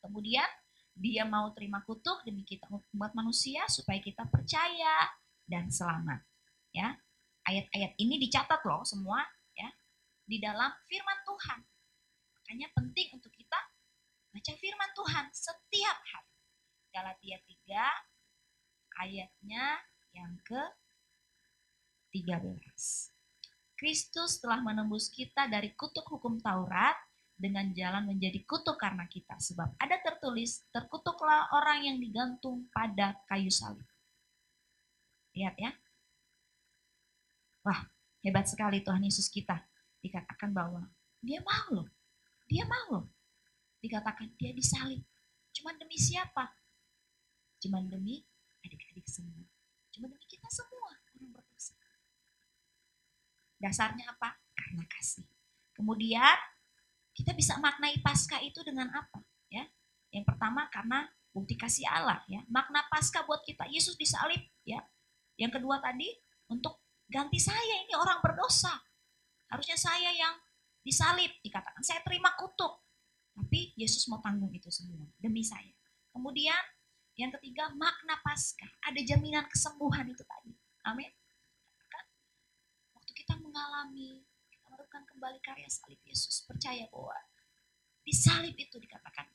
Kemudian dia mau terima kutuk demi kita umat manusia supaya kita percaya dan selamat, ya. Ayat-ayat ini dicatat loh semua, ya, di dalam firman Tuhan. Makanya penting untuk kita baca firman Tuhan setiap hari. Galatia 3 ayatnya yang ke-13. Kristus telah menembus kita dari kutuk hukum Taurat dengan jalan menjadi kutuk karena kita. Sebab ada tertulis, terkutuklah orang yang digantung pada kayu salib. Lihat ya. Wah, hebat sekali Tuhan Yesus kita. Dikatakan bahwa dia mau loh. Dia mau loh. Dikatakan dia disalib. Cuman demi siapa? Cuman demi adik-adik semua. Cuman demi kita semua orang berdosa. Dasarnya apa? Karena kasih. Kemudian kita bisa maknai Paskah itu dengan apa? Ya, yang pertama karena bukti kasih Allah. Ya, makna Paskah buat kita Yesus disalib. Ya, yang kedua tadi untuk ganti saya ini orang berdosa. Harusnya saya yang disalib, dikatakan saya terima kutuk. Tapi Yesus mau tanggung itu semua demi saya. Kemudian yang ketiga makna Paskah, ada jaminan kesembuhan itu tadi. Amin. Waktu kita mengalami, kita melakukan kembali karya salib Yesus, percaya bahwa di salib itu dikatakan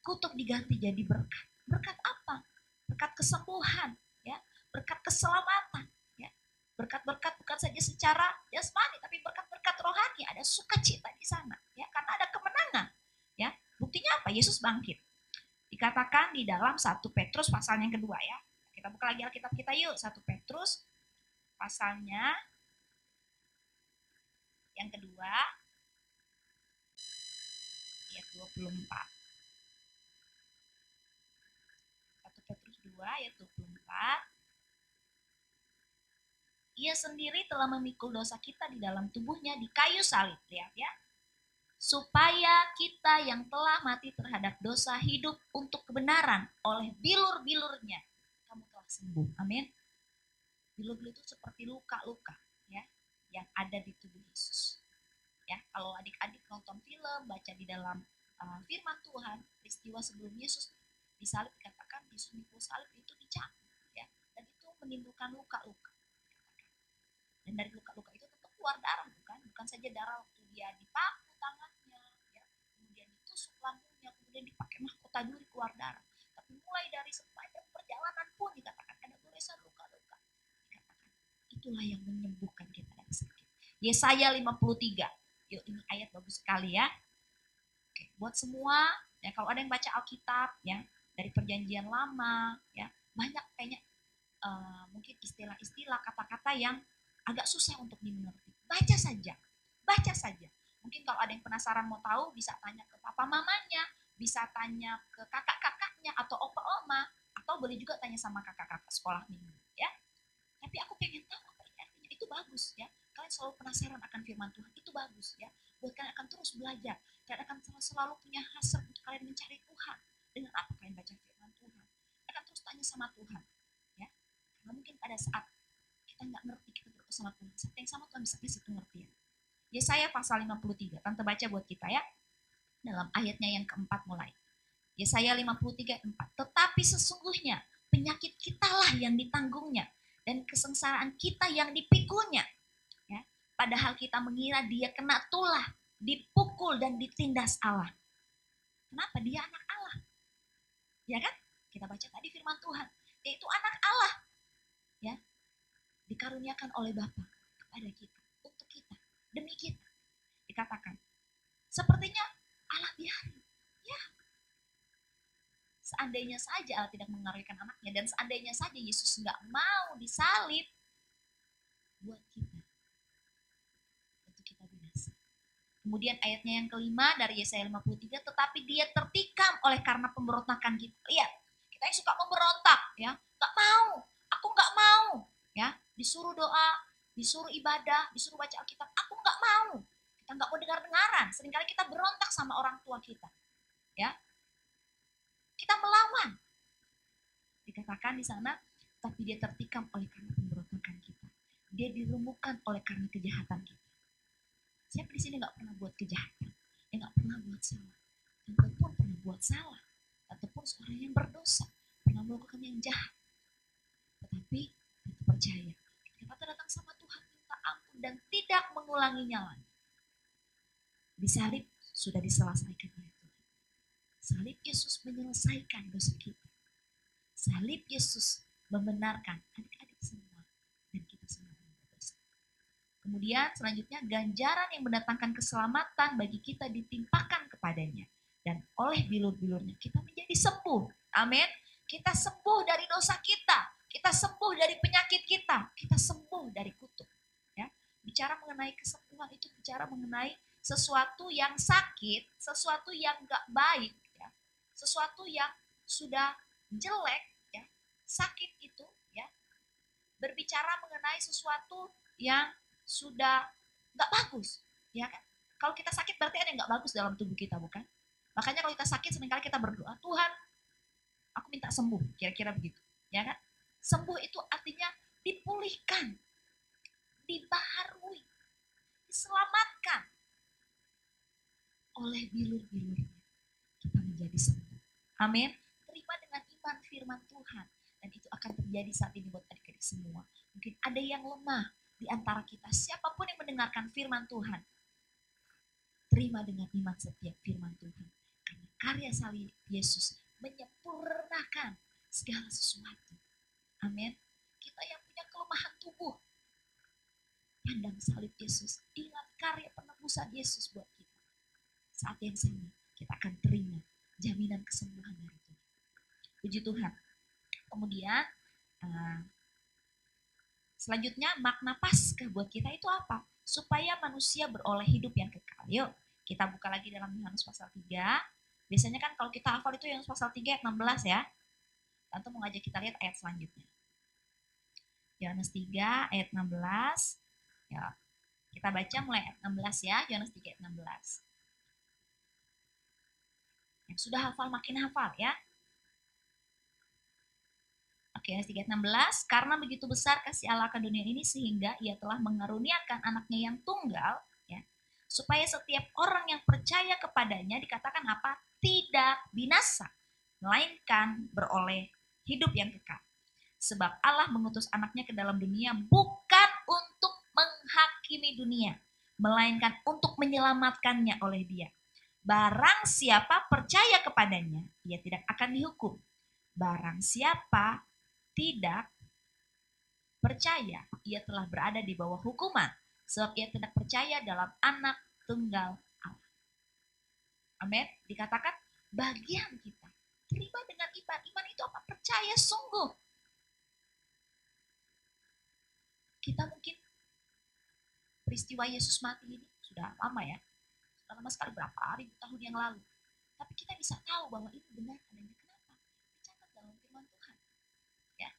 kutuk diganti jadi berkat. Berkat apa? Berkat kesembuhan, ya, berkat keselamatan. Berkat-berkat bukan saja secara jasmani, tapi berkat-berkat rohani. Ada sukacita di sana, ya, karena ada kemenangan. Ya, buktinya apa? Yesus bangkit. Dikatakan di dalam 1 Petrus pasal yang kedua ya. Kita buka lagi Alkitab kita yuk. 1 Petrus pasalnya yang kedua ayat 24. 1 Petrus 2 ayat 24. Ia sendiri telah memikul dosa kita di dalam tubuhnya di kayu salib. Lihat ya. Supaya kita yang telah mati terhadap dosa hidup untuk kebenaran oleh bilur-bilurnya. Kamu telah sembuh. Amin. Bilur-bilur itu seperti luka-luka ya yang ada di tubuh Yesus. Ya, kalau adik-adik nonton film, baca di dalam firman Tuhan, peristiwa sebelum Yesus disalib dikatakan Yesus mikul salib itu dicambuk ya. Dan itu menimbulkan luka-luka. Dan dari luka-luka itu tentu keluar darah bukan saja darah waktu dia dipaku tangannya ya, kemudian ditusuk lambungnya, kemudian dipakai mahkota duri keluar darah, tapi mulai dari sepanjang perjalanan pun dikatakan ada goresan luka-luka, dikatakan itulah yang menyembuhkan kita dari sakit. Yesaya 53, yuk ini ayat bagus sekali ya. Oke, buat semua ya, kalau ada yang baca Alkitab ya dari perjanjian lama ya, banyak kayaknya mungkin istilah-istilah kata-kata yang agak susah untuk dimengerti. Baca saja. Mungkin kalau ada yang penasaran mau tahu, bisa tanya ke papa mamanya, bisa tanya ke kakak-kakaknya atau opa-oma, atau boleh juga tanya sama kakak-kakak sekolah minggu ya. Tapi aku pengen tahu apa ini artinya. Itu bagus ya. Kalian selalu penasaran akan firman Tuhan, itu bagus ya. Buat kalian akan terus belajar. Kalian akan selalu punya hasrat untuk kalian mencari Tuhan. Dengan apa kalian baca firman Tuhan? Akan terus tanya sama Tuhan ya. Karena mungkin pada saat kita nggak ngerti, kita berdoa sama Tuhan, saat yang sama Tuhan bisa kasih pengertian. Yesaya pasal 53, Tante baca buat kita ya, dalam ayatnya yang keempat mulai. Yesaya 53 4. Tetapi sesungguhnya penyakit kitalah yang ditanggungnya dan kesengsaraan kita yang dipikulnya ya. Padahal kita mengira dia kena tulah, dipukul dan ditindas Allah. Kenapa? Dia anak Allah ya kan? Kita baca tadi firman Tuhan, dia itu anak Allah ya, dikaruniakan oleh Bapa kepada kita, untuk kita, demi kita. Dikatakan sepertinya Allah biarin ya. Seandainya saja Allah tidak mengaruniakan anaknya, dan seandainya saja Yesus nggak mau disalib buat kita, untuk kita binasa. Kemudian ayatnya yang kelima dari Yesaya 53, tetapi dia tertikam oleh karena pemberontakan kita. Lihat, kita yang suka memberontak ya, nggak mau, aku nggak mau ya, disuruh doa, disuruh ibadah, disuruh baca Alkitab, aku nggak mau. Kita nggak mau dengar-dengaran. Seringkali kita berontak sama orang tua kita ya, kita melawan. Dikatakan di sana, tapi dia tertikam oleh karena pemberontakan kita, dia diremukkan oleh karena kejahatan kita. Siapa di sini nggak pernah buat kejahatan, yang nggak pernah buat salah? Tante pun pernah buat salah, tante pun seorang yang berdosa, pernah melakukan yang jahat. Tetapi tante percaya, ketika tante datang sama Tuhan minta ampun dan tidak mengulanginya lagi, disalib sudah diselesaikan oleh Tuhan. Salib Yesus menyelesaikan dosa kita. Salib Yesus membenarkan adik-adik semua dan kita semua yang berdosa. Kemudian selanjutnya, ganjaran yang mendatangkan keselamatan bagi kita ditimpakan kepadanya, dan oleh bilur-bilurnya kita menjadi sembuh. Amin. Kita sembuh dari dosa kita sembuh dari penyakit kita sembuh dari kutuk ya. Bicara mengenai kesembuhan itu bicara mengenai sesuatu yang sakit, sesuatu yang gak baik ya, sesuatu yang sudah jelek ya. Sakit itu ya berbicara mengenai sesuatu yang sudah gak bagus ya kan. Kalau kita sakit berarti ada yang gak bagus dalam tubuh kita, bukan? Makanya kalau kita sakit seringkali kita berdoa, Tuhan aku minta sembuh, kira-kira begitu ya kan. Sembuh itu artinya dipulihkan, dibaharui, diselamatkan. Oleh bilur-bilurnya kita menjadi sembuh. Amin. Terima dengan iman firman Tuhan, dan itu akan terjadi saat ini buat adik-adik semua. Mungkin ada yang lemah di antara kita, siapapun yang mendengarkan firman Tuhan, terima dengan iman setiap firman Tuhan, karena karya salib Yesus menyempurnakan segala sesuatu. Amin. Kita yang punya kelemahan tubuh, pandang salib Yesus, ingat karya penebusan Yesus buat kita. Saat yang sama kita akan terima jaminan kesembuhan dari Tuhan. Puji Tuhan. Kemudian selanjutnya makna Paskah buat kita itu apa? Supaya manusia beroleh hidup yang kekal. Yuk, kita buka lagi dalam Yohanes pasal 3. Biasanya kan kalau kita hafal itu Yohanes pasal 3 ayat 16 ya. Tante mau ngajak kita lihat ayat selanjutnya. Yohanes 3 ayat 16. Ya, kita baca mulai ayat 16 ya. Yohanes 3 ayat 16. Yang sudah hafal makin hafal ya. Oke, Yohanes 3 ayat 16. Karena begitu besar kasih Allah akan dunia ini sehingga ia telah mengaruniakan anaknya yang tunggal, ya, supaya setiap orang yang percaya kepadanya dikatakan apa? Tidak binasa, melainkan beroleh hidup yang kekal. Sebab Allah mengutus anaknya ke dalam dunia bukan untuk menghakimi dunia, melainkan untuk menyelamatkannya oleh dia. Barang siapa percaya kepadanya, ia tidak akan dihukum. Barang siapa tidak percaya, ia telah berada di bawah hukuman, sebab ia tidak percaya dalam anak tunggal Allah. Amin. Dikatakan bagian kita terima dengan iman. Iman itu apa? Percaya sungguh. Kita mungkin peristiwa Yesus mati ini sudah lama ya, sudah lama sekali, berapa ribu tahun yang lalu. Tapi kita bisa tahu bahwa ini benar adanya. Kenapa? Dicatat dalam firman Tuhan. Ya.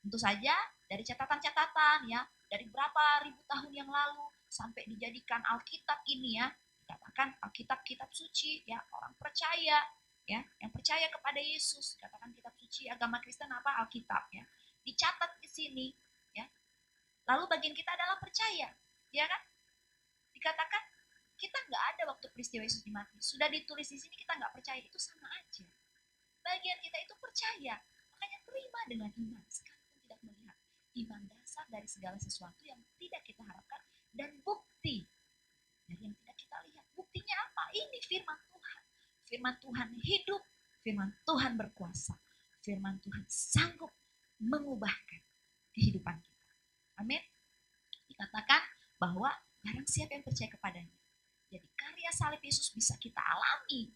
Tentu saja dari catatan-catatan ya, dari berapa ribu tahun yang lalu sampai dijadikan Alkitab ini ya, dikatakan Alkitab kitab suci ya, orang percaya ya, yang percaya kepada Yesus, katakan kitab suci agama Kristen apa? Alkitab ya. Dicatat di sini ya. Lalu bagian kita adalah percaya, ya kan? Dikatakan kita nggak ada waktu peristiwa Yesus mati. Sudah ditulis di sini kita nggak percaya, itu sama aja. Bagian kita itu percaya, makanya terima dengan iman. Sekalipun tidak melihat, iman dasar dari segala sesuatu yang tidak kita harapkan dan bukti dari yang tidak kita lihat. Buktinya apa? Ini firman Tuhan. Firman Tuhan hidup, firman Tuhan berkuasa, firman Tuhan sanggup mengubahkan kehidupan kita. Amin. Dikatakan bahwa barang siapa yang percaya kepadanya. Jadi karya salib Yesus bisa kita alami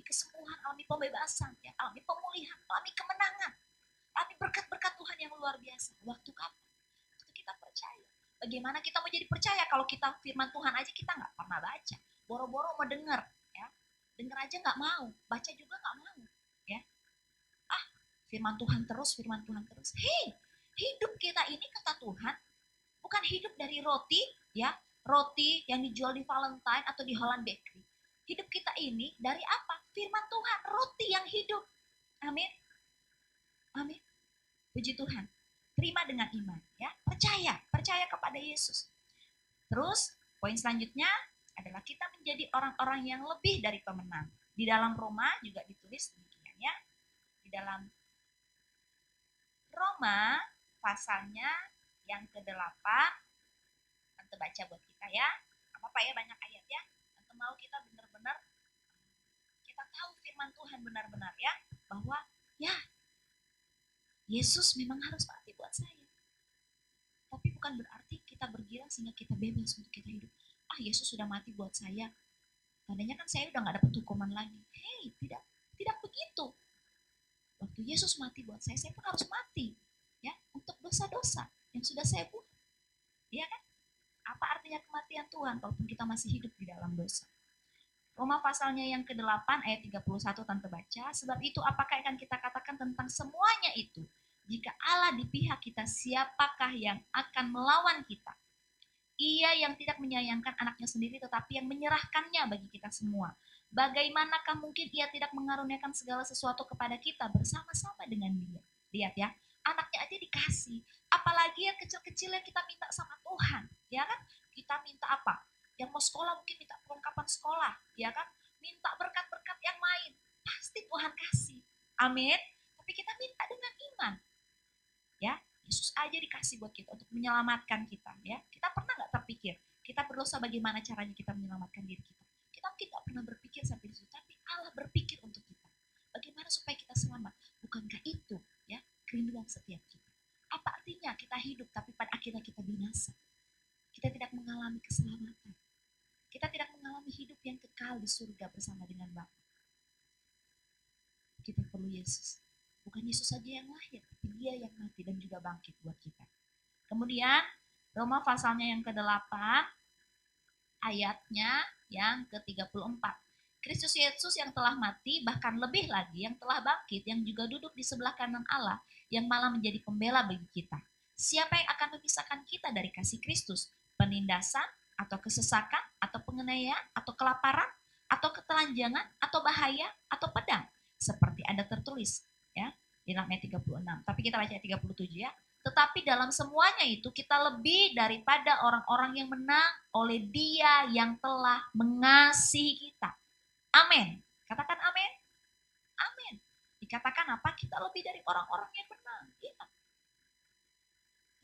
kesembuhan, alami pembebasan, ya, alami pemulihan, alami kemenangan, alami berkat-berkat Tuhan yang luar biasa. Waktu kapan? Waktu kita percaya. Bagaimana kita mau jadi percaya kalau kita firman Tuhan aja kita nggak pernah baca, boro-boro mau dengar, ya, dengar aja nggak mau, baca juga nggak mau, ya. Firman Tuhan terus, firman Tuhan terus. Hei, hidup kita ini kata Tuhan bukan hidup dari roti, ya, roti yang dijual di Valentine atau di Holland Bakery. Hidup kita ini dari apa? Firman Tuhan, roti yang hidup. Amin. Amin. Puji Tuhan. Terima dengan iman, ya. Percaya kepada Yesus. Terus, poin selanjutnya adalah kita menjadi orang-orang yang lebih dari pemenang. Di dalam Roma juga ditulis demikian, ya. Di dalam Roma pasalnya yang ke-8, Tante baca buat kita ya. Apa ya, banyak ayat ya. Tante mau kita benar-benar kita tahu firman Tuhan benar-benar ya, bahwa ya Yesus memang harus mati buat saya. Tapi bukan berarti kita bergila sehingga kita bebas untuk kita hidup. Yesus sudah mati buat saya. Tandanya kan saya udah gak dapat hukuman lagi. Hei, tidak begitu. Waktu Yesus mati buat saya pun harus mati. Ya, untuk dosa-dosa yang sudah saya buat. Iya kan? Apa artinya kematian Tuhan walaupun kita masih hidup di dalam dosa? Roma pasalnya yang ke-8 ayat 31 Tante baca. Sebab itu apakah akan kita katakan tentang semuanya itu? Jika Allah di pihak kita, siapakah yang akan melawan kita? Ia yang tidak menyayangkan anaknya sendiri tetapi yang menyerahkannya bagi kita semua. Bagaimanakah mungkin ia tidak mengaruniakan segala sesuatu kepada kita bersama-sama dengan dia? Lihat ya, anaknya aja dikasih. Apalagi yang kecil-kecil yang kita minta sama Tuhan. Ya kan? Kita minta apa? Yang mau sekolah mungkin minta perlengkapan sekolah. Ya kan? Minta berkat-berkat yang lain. Pasti Tuhan kasih. Amin. Tapi kita minta dengan iman. Ya, Yesus aja dikasih buat kita untuk menyelamatkan kita. Ya, kita pernah nggak terpikir kita berdosa bagaimana caranya kita menyelamatkan diri kita? Kita mungkin nggak pernah berpikir sampai di situ, tapi Allah berpikir untuk kita. Bagaimana supaya kita selamat? Bukankah itu ya kerinduan setiap kita? Apa artinya kita hidup tapi pada akhirnya kita binasa? Kita tidak mengalami keselamatan. Kita tidak mengalami hidup yang kekal di surga bersama dengan Bapa. perlu Yesus. Bukan Yesus saja yang lahir, tapi Dia yang mati dan juga bangkit buat kita. Kemudian Roma pasalnya yang ke-8, ayatnya yang ke-34. Kristus Yesus yang telah mati, bahkan lebih lagi yang telah bangkit, yang juga duduk di sebelah kanan Allah, yang malah menjadi pembela bagi kita. Siapa yang akan memisahkan kita dari kasih Kristus? Penindasan, atau kesesakan, atau penganiayaan, atau kelaparan, atau ketelanjangan, atau bahaya, atau pedang? Seperti ada tertulis ya di dalam ayat 36. Tapi kita baca ayat 37 ya. Tetapi dalam semuanya itu kita lebih daripada orang-orang yang menang oleh Dia yang telah mengasihi kita. Amin. Katakan amin. Amin. Dikatakan apa? Kita lebih dari orang-orang yang menang. Ya.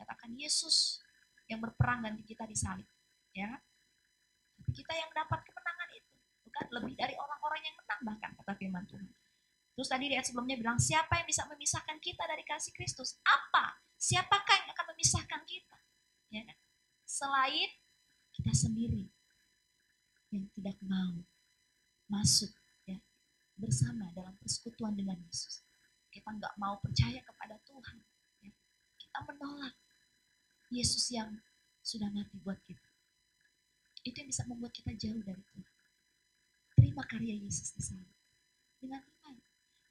Katakan Yesus yang berperang ganti kita di salib. Ya. Tapi kita yang dapat kemenangan itu. Bukan lebih dari orang-orang yang menang bahkan, kata firman Tuhan. Terus tadi di ayat sebelumnya bilang, siapa yang bisa memisahkan kita dari kasih Kristus? Apa? Siapakah yang akan memisahkan kita? Ya kan? Selain kita sendiri yang tidak mau masuk ya bersama dalam persekutuan dengan Yesus. Kita nggak mau percaya kepada Tuhan. Ya. Kita menolak Yesus yang sudah mati buat kita. Itu yang bisa membuat kita jauh dari Tuhan. Terima karya Yesus di sana. Dengan iman.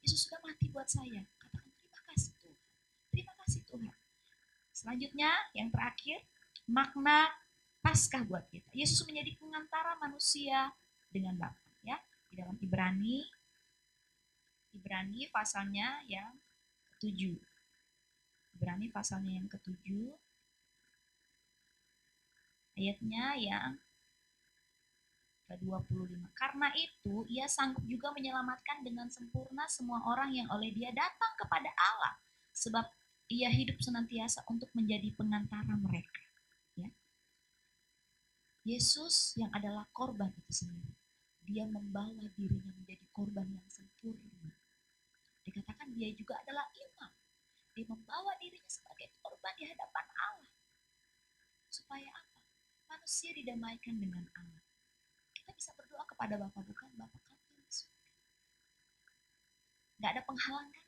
Yesus sudah mati buat saya. Katakan terima kasih Tuhan. Terima kasih Tuhan. Selanjutnya yang terakhir, makna Paskah buat kita. Yesus menjadi pengantara manusia dengan Bapa. Ya, di dalam Ibrani pasalnya yang ke-7. Ibrani pasalnya yang ke-7. Ayatnya yang ke-25. Karena itu ia sanggup juga menyelamatkan dengan sempurna semua orang yang oleh Dia datang kepada Allah, sebab Ia hidup senantiasa untuk menjadi pengantara mereka. Ya. Yesus yang adalah korban itu sendiri, Dia membawa dirinya menjadi korban yang sempurna. Dikatakan Dia juga adalah imam. Dia membawa dirinya sebagai korban di hadapan Allah. Supaya apa? Manusia didamaikan dengan Allah. Kita bisa berdoa kepada Bapa, bukan Bapa kami yang di surga. Gak ada penghalang kan?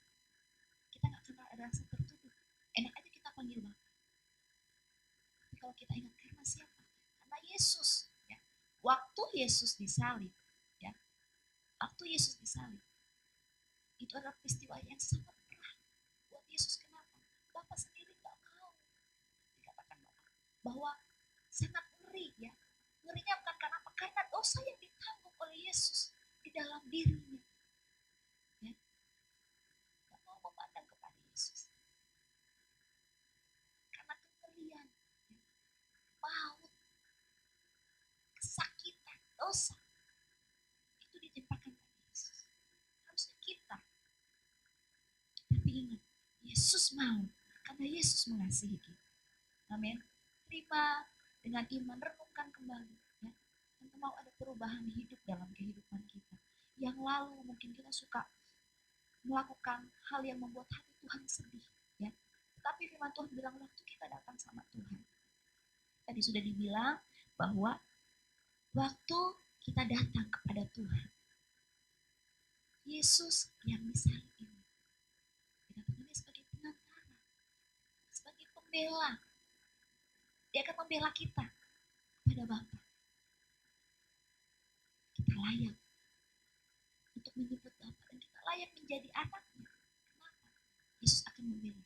Kita gak kenal ada rasa tertuduh. Enak aja kita panggil Bapa. Tapi kalau kita ingat karena siapa? Karena Yesus. Ya. Waktu Yesus disalib, ya. Waktu Yesus disalib, itu adalah peristiwa yang sangat berat buat Yesus. Kenapa? Bapa sendiri gak mau. Dikatakan bahwa sangat ngeri ya. Ngerinya bukan karena apa? Karena dosa yang ditanggung oleh Yesus di dalam dirinya. Ya. Gak mau memandang kepada Yesus. Karena kengerian, ya. Maut, kesakitan, dosa. Itu ditimpakan pada Yesus. Harusnya kita. Tapi ingat, Yesus mau. Karena Yesus mengasihi kita. Amin. Terima dengan iman, renungkan kembali. Ya. Kita mau ada perubahan hidup dalam kehidupan kita. Yang lalu mungkin kita suka melakukan hal yang membuat hati Tuhan sedih. Ya. Tapi firman Tuhan bilang waktu kita datang sama Tuhan. Tadi sudah dibilang bahwa waktu kita datang kepada Tuhan, Yesus yang disalib ini, dikatakan sebagai pengantara, sebagai pembela. Dia akan membela kita kepada Bapa. Kita layak untuk menyebut Bapa dan kita layak menjadi anaknya. Kenapa? Yesus akan membela.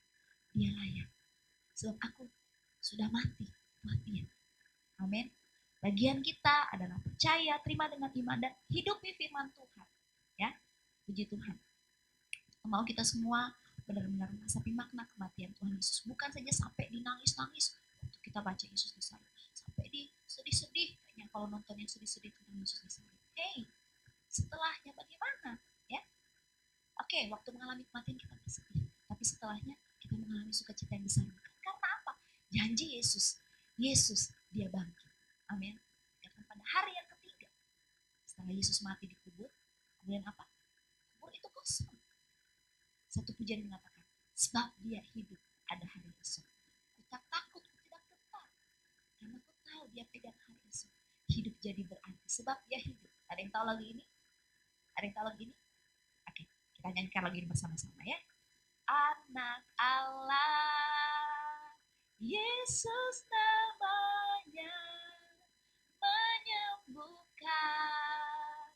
Dia layak. Sebab aku sudah mati buat dia. Amin. Bagian kita adalah percaya, terima dengan iman, dan hidupi firman Tuhan. Ya, puji Tuhan. Mau kita semua benar-benar merasapi makna kematian Tuhan Yesus. Bukan saja sampai dinangis-nangis waktu kita baca Yesus disalib. Sampai di sedih-sedih. Kayaknya kalau nonton yang sedih-sedih tentang Yesus disalib. Hey, setelahnya bagaimana? Ya, oke, waktu mengalami kematian kita bersedih. Tapi setelahnya kita mengalami sukacita yang besar. Karena apa? Janji Yesus. Yesus, dia bangkit. Amin. Karena pada hari yang ketiga, setelah Yesus mati dikubur, kemudian apa? Kubur itu kosong. Satu pujian mengatakan, sebab dia hidup ada hari esok. Ku tak takut, ku tidak gentar. Karena ku tahu dia pegang hari esok. Hidup jadi berarti, sebab dia hidup. Ada yang tahu lagi ini? Ada yang tahu lagi ini? Oke, Kita nyanyikan lagu ini bersama-sama ya. Anak Allah, Yesus namanya, menyembuhkan,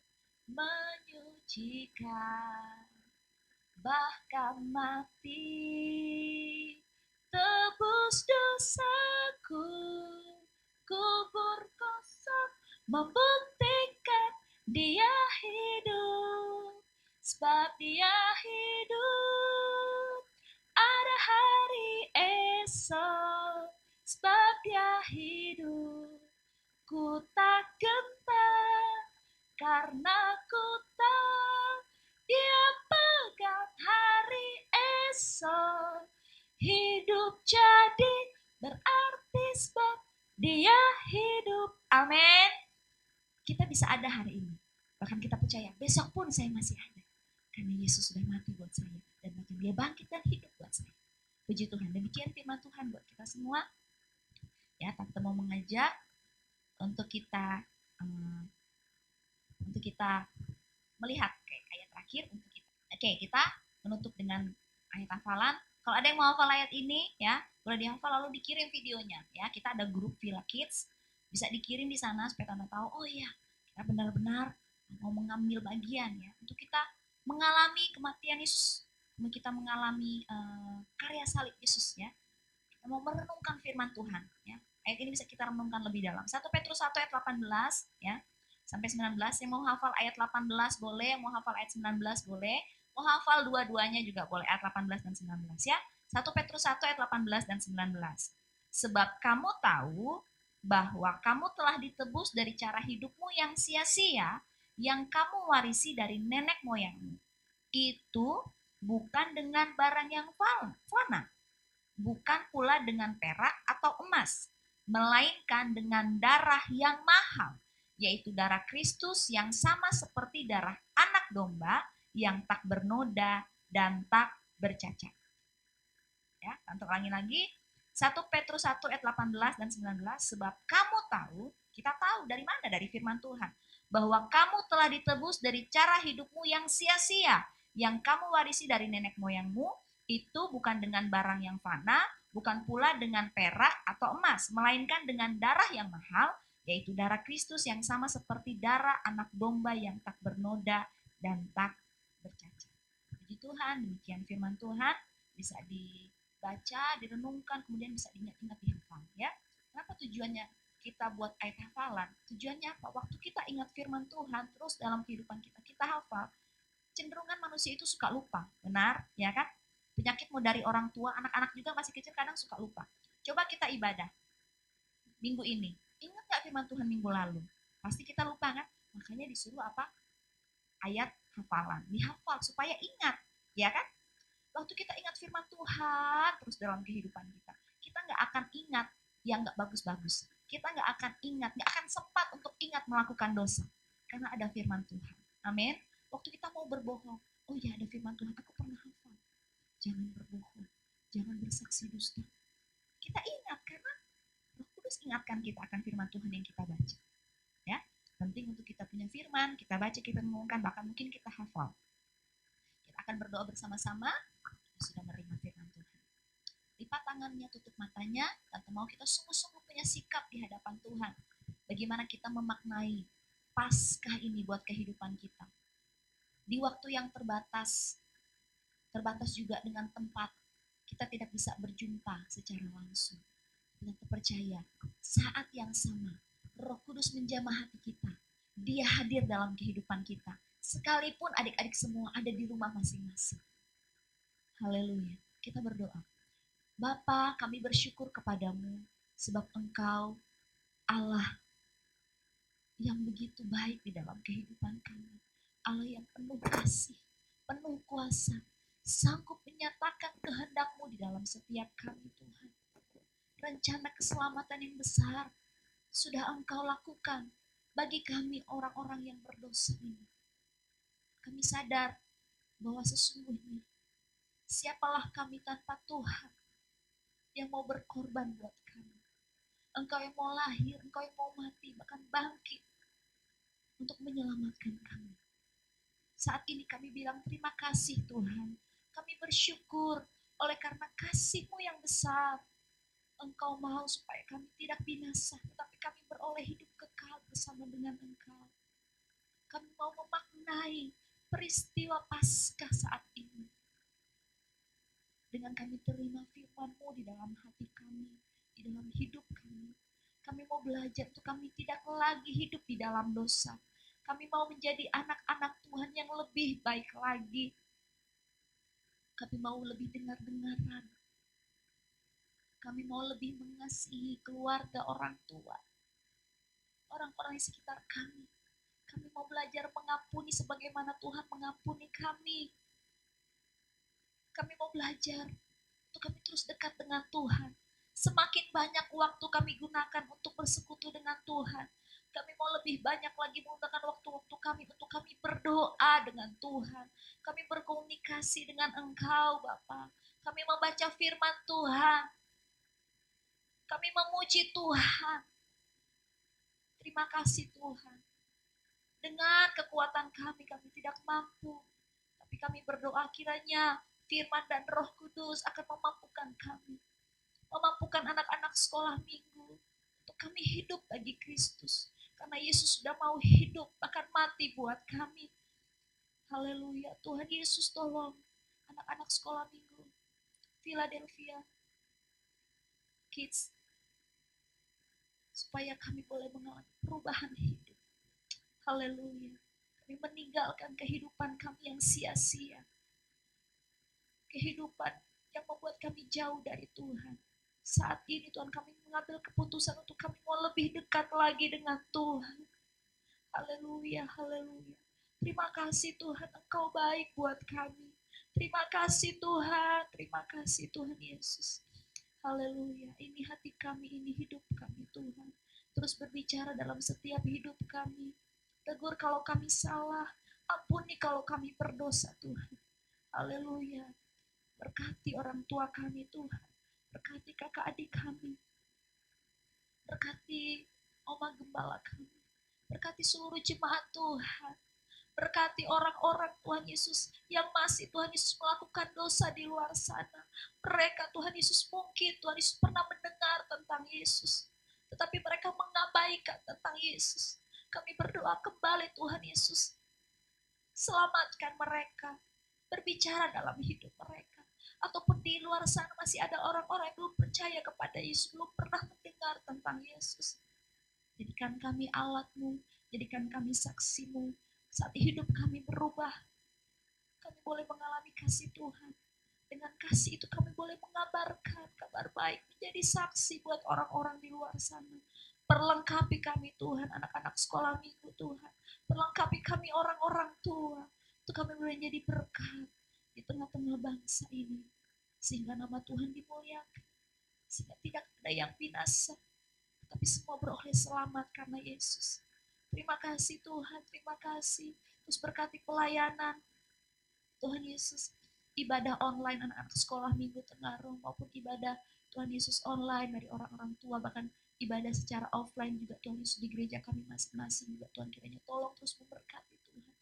menyucikan, bahkan mati, tebus dosaku, kubur kosong, membuktikan dia hidup, sebab dia hidup. Ada hari esok, sebab dia hidup. Ku tak gentar, karena ku tahu dia pegang hari esok. Hidup jadi berarti sebab dia hidup. Amin. Kita bisa ada hari ini. Bahkan kita percaya besok pun saya masih ada. Karena Yesus sudah mati buat saya. Dan bahkan dia bangkit dan hidup buat saya. Puji Tuhan. Demikian firman Tuhan buat kita semua. Ya, Tante mau mengajak untuk kita melihat ayat terakhir untuk kita. Oke, kita menutup dengan ayat hafalan. Kalau ada yang mau hafal ayat ini, ya boleh dihafal lalu dikirim videonya. Ya, kita ada grup Villa Kids, bisa dikirim di sana supaya Tante tahu. Oh iya, kita benar-benar mau mengambil bagian ya untuk kita mengalami kematian Yesus, untuk kita mengalami karya salib Yesus ya. Kita mau merenungkan firman Tuhan ya. Ayat ini bisa kita renungkan lebih dalam. 1 Petrus 1 ayat 18 ya sampai 19. Yang mau hafal ayat 18 boleh, yang mau hafal ayat 19 boleh, mau hafal dua-duanya juga boleh, ayat 18 dan 19 ya. 1 Petrus 1 ayat 18 dan 19. Sebab kamu tahu bahwa kamu telah ditebus dari cara hidupmu yang sia-sia, yang kamu warisi dari nenek moyangmu. Itu bukan dengan barang yang fana, bukan pula dengan perak atau emas, melainkan dengan darah yang mahal, yaitu darah Kristus yang sama seperti darah anak domba yang tak bernoda dan tak bercacat. Ya, untuk ulangi lagi. 1 Petrus 1 ayat 18 dan 19. Sebab kamu tahu, kita tahu dari mana? Dari firman Tuhan. Bahwa kamu telah ditebus dari cara hidupmu yang sia-sia, yang kamu warisi dari nenek moyangmu, itu bukan dengan barang yang fana, bukan pula dengan perak atau emas, melainkan dengan darah yang mahal, yaitu darah Kristus yang sama seperti darah anak domba yang tak bernoda dan tak bercacat. Puji Tuhan, demikian firman Tuhan, bisa dibaca, direnungkan, kemudian bisa diingat-ingat dihafal ya. Kenapa tujuannya kita buat ayat hafalan? Tujuannya apa? Waktu kita ingat firman Tuhan, terus dalam kehidupan kita hafal, cenderungan manusia itu suka lupa, benar ya kan? Penyakitmu dari orang tua, anak-anak juga masih kecil kadang suka lupa. Coba kita ibadah minggu ini, ingat gak firman Tuhan minggu lalu? Pasti kita lupa kan? Makanya disuruh apa? Ayat hafalan, dihafal supaya ingat, ya kan? Waktu kita ingat firman Tuhan terus dalam kehidupan kita nggak akan ingat yang nggak bagus-bagus. Kita nggak akan ingat, nggak akan sempat untuk ingat melakukan dosa. Karena ada firman Tuhan. Amin. Waktu kita mau berbohong, oh ya ada firman Tuhan, aku pernah hafal. Jangan berbohong, jangan bersaksi dusta. Kita ingat karena Roh Kudus ingatkan kita akan firman Tuhan yang kita baca. Ya, penting untuk kita punya firman, kita baca, kita renungkan, bahkan mungkin kita hafal. Kita akan berdoa bersama-sama. Kita sudah menerima firman Tuhan. Lipat tangannya, tutup matanya, dan mau kita sungguh-sungguh punya sikap di hadapan Tuhan. Bagaimana kita memaknai Paskah ini buat kehidupan kita. Di waktu yang terbatas juga dengan tempat, kita tidak bisa berjumpa secara langsung. Kita percaya saat yang sama Roh Kudus menjamah hati kita. Dia hadir dalam kehidupan kita. Sekalipun adik-adik semua ada di rumah masing-masing. Haleluya. Kita berdoa. Bapa, kami bersyukur kepadamu sebab Engkau Allah yang begitu baik di dalam kehidupan kami. Allah yang penuh kasih, penuh kuasa, sanggup menyatakan kehendak-Mu di dalam setiap kami, Tuhan. Rencana keselamatan yang besar sudah Engkau lakukan bagi kami orang-orang yang berdosa ini. Kami sadar bahwa sesungguhnya siapalah kami tanpa Tuhan yang mau berkorban buat kami. Engkau yang mau lahir, Engkau yang mau mati, bahkan bangkit untuk menyelamatkan kami. Saat ini kami bilang terima kasih Tuhan. Kami bersyukur oleh karena kasih-Mu yang besar. Engkau mau supaya kami tidak binasa, tetapi kami beroleh hidup kekal bersama dengan Engkau. Kami mau memaknai peristiwa Paskah saat ini. Dengan kami terima firman-Mu di dalam hati kami, di dalam hidup kami. Kami mau belajar untuk kami tidak lagi hidup di dalam dosa. Kami mau menjadi anak-anak Tuhan yang lebih baik lagi. Kami mau lebih dengar-dengaran. Kami mau lebih mengasihi keluarga orang tua, orang-orang di sekitar kami. Kami mau belajar mengampuni sebagaimana Tuhan mengampuni kami. Kami mau belajar untuk kami terus dekat dengan Tuhan. Semakin banyak waktu kami gunakan untuk bersekutu dengan Tuhan, kami mau lebih banyak lagi menggunakan waktu-waktu kami untuk kami berdoa dengan Tuhan. Kami berkomunikasi dengan Engkau, Bapa. Kami membaca firman Tuhan. Kami memuji Tuhan. Terima kasih Tuhan. Dengan kekuatan kami tidak mampu. Tapi kami berdoa kiranya firman dan Roh Kudus akan memampukan kami. Memampukan anak-anak sekolah minggu. Untuk kami hidup bagi Kristus. Karena Yesus sudah mau hidup, bahkan mati buat kami. Haleluya. Tuhan Yesus tolong anak-anak sekolah minggu. Philadelphia Kids. Supaya kami boleh mengalami perubahan hidup. Haleluya. Kami meninggalkan kehidupan kami yang sia-sia. Kehidupan yang membuat kami jauh dari Tuhan. Saat ini Tuhan kami mengambil keputusan untuk kami mau lebih dekat lagi dengan Tuhan. Haleluya, haleluya. Terima kasih Tuhan, Engkau baik buat kami. Terima kasih Tuhan Yesus. Haleluya, ini hati kami, ini hidup kami Tuhan. Terus berbicara dalam setiap hidup kami. Tegur kalau kami salah, ampuni kalau kami berdosa Tuhan. Haleluya. Berkati orang tua kami Tuhan. Berkati kakak adik kami. Berkati Oma Gembala kami. Berkati seluruh jemaat Tuhan. Berkati orang-orang Tuhan Yesus yang masih Tuhan Yesus melakukan dosa di luar sana. Mereka Tuhan Yesus mungkin Tuhan Yesus pernah mendengar tentang Yesus. Tetapi mereka mengabaikan tentang Yesus. Kami berdoa kembali Tuhan Yesus. Selamatkan mereka. Berbicara dalam hidup mereka. Ataupun di luar sana masih ada orang-orang yang belum percaya kepada Yesus. Belum pernah mendengar tentang Yesus. Jadikan kami alat-Mu. Jadikan kami saksi-Mu. Saat hidup kami berubah, kami boleh mengalami kasih Tuhan. Dengan kasih itu kami boleh mengabarkan kabar baik, menjadi saksi buat orang-orang di luar sana. Perlengkapi kami Tuhan, anak-anak sekolah minggu Tuhan. Perlengkapi kami orang-orang tua, untuk kami boleh jadi berkat di tengah-tengah bangsa ini. Sehingga nama Tuhan dimuliakan, sehingga tidak ada yang binasa, tapi semua beroleh selamat karena Yesus. Terima kasih Tuhan, terima kasih. Terus berkati pelayanan Tuhan Yesus. Ibadah online anak-anak sekolah minggu Tenggarong maupun ibadah Tuhan Yesus online dari orang-orang tua. Bahkan ibadah secara offline juga Tuhan Yesus di gereja kami masing-masing juga Tuhan kiranya tolong terus memberkati Tuhan.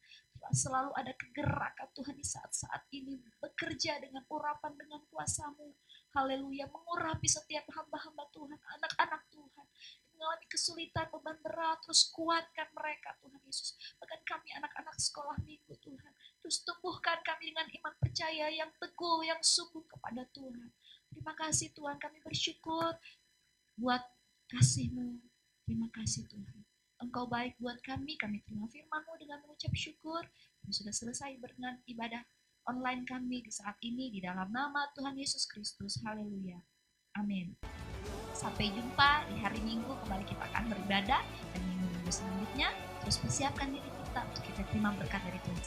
Selalu ada kegerakan Tuhan di saat-saat ini. Bekerja dengan urapan, dengan kuasa-Mu. Haleluya, mengurapi setiap hamba-hamba Tuhan, anak-anak Tuhan. Mengalami kesulitan, beban berat, terus kuatkan mereka Tuhan Yesus. Bahkan kami anak-anak sekolah minggu Tuhan. Terus tumbuhkan kami dengan iman percaya yang teguh, yang sungguh kepada Tuhan. Terima kasih Tuhan, kami bersyukur buat kasih-Mu. Terima kasih Tuhan. Engkau baik buat kami terima firman-Mu dengan mengucap syukur. Kami sudah selesai dengan ibadah online kami di saat ini di dalam nama Tuhan Yesus Kristus. Haleluya. Amin. Sampai jumpa di hari Minggu, kembali kita akan beribadah dan minggu-minggu selanjutnya. Terus persiapkan diri kita untuk kita terima berkat dari Tuhan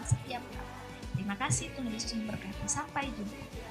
setiap kali. Terima kasih, Tuhan Yesus memberkati. Sampai jumpa.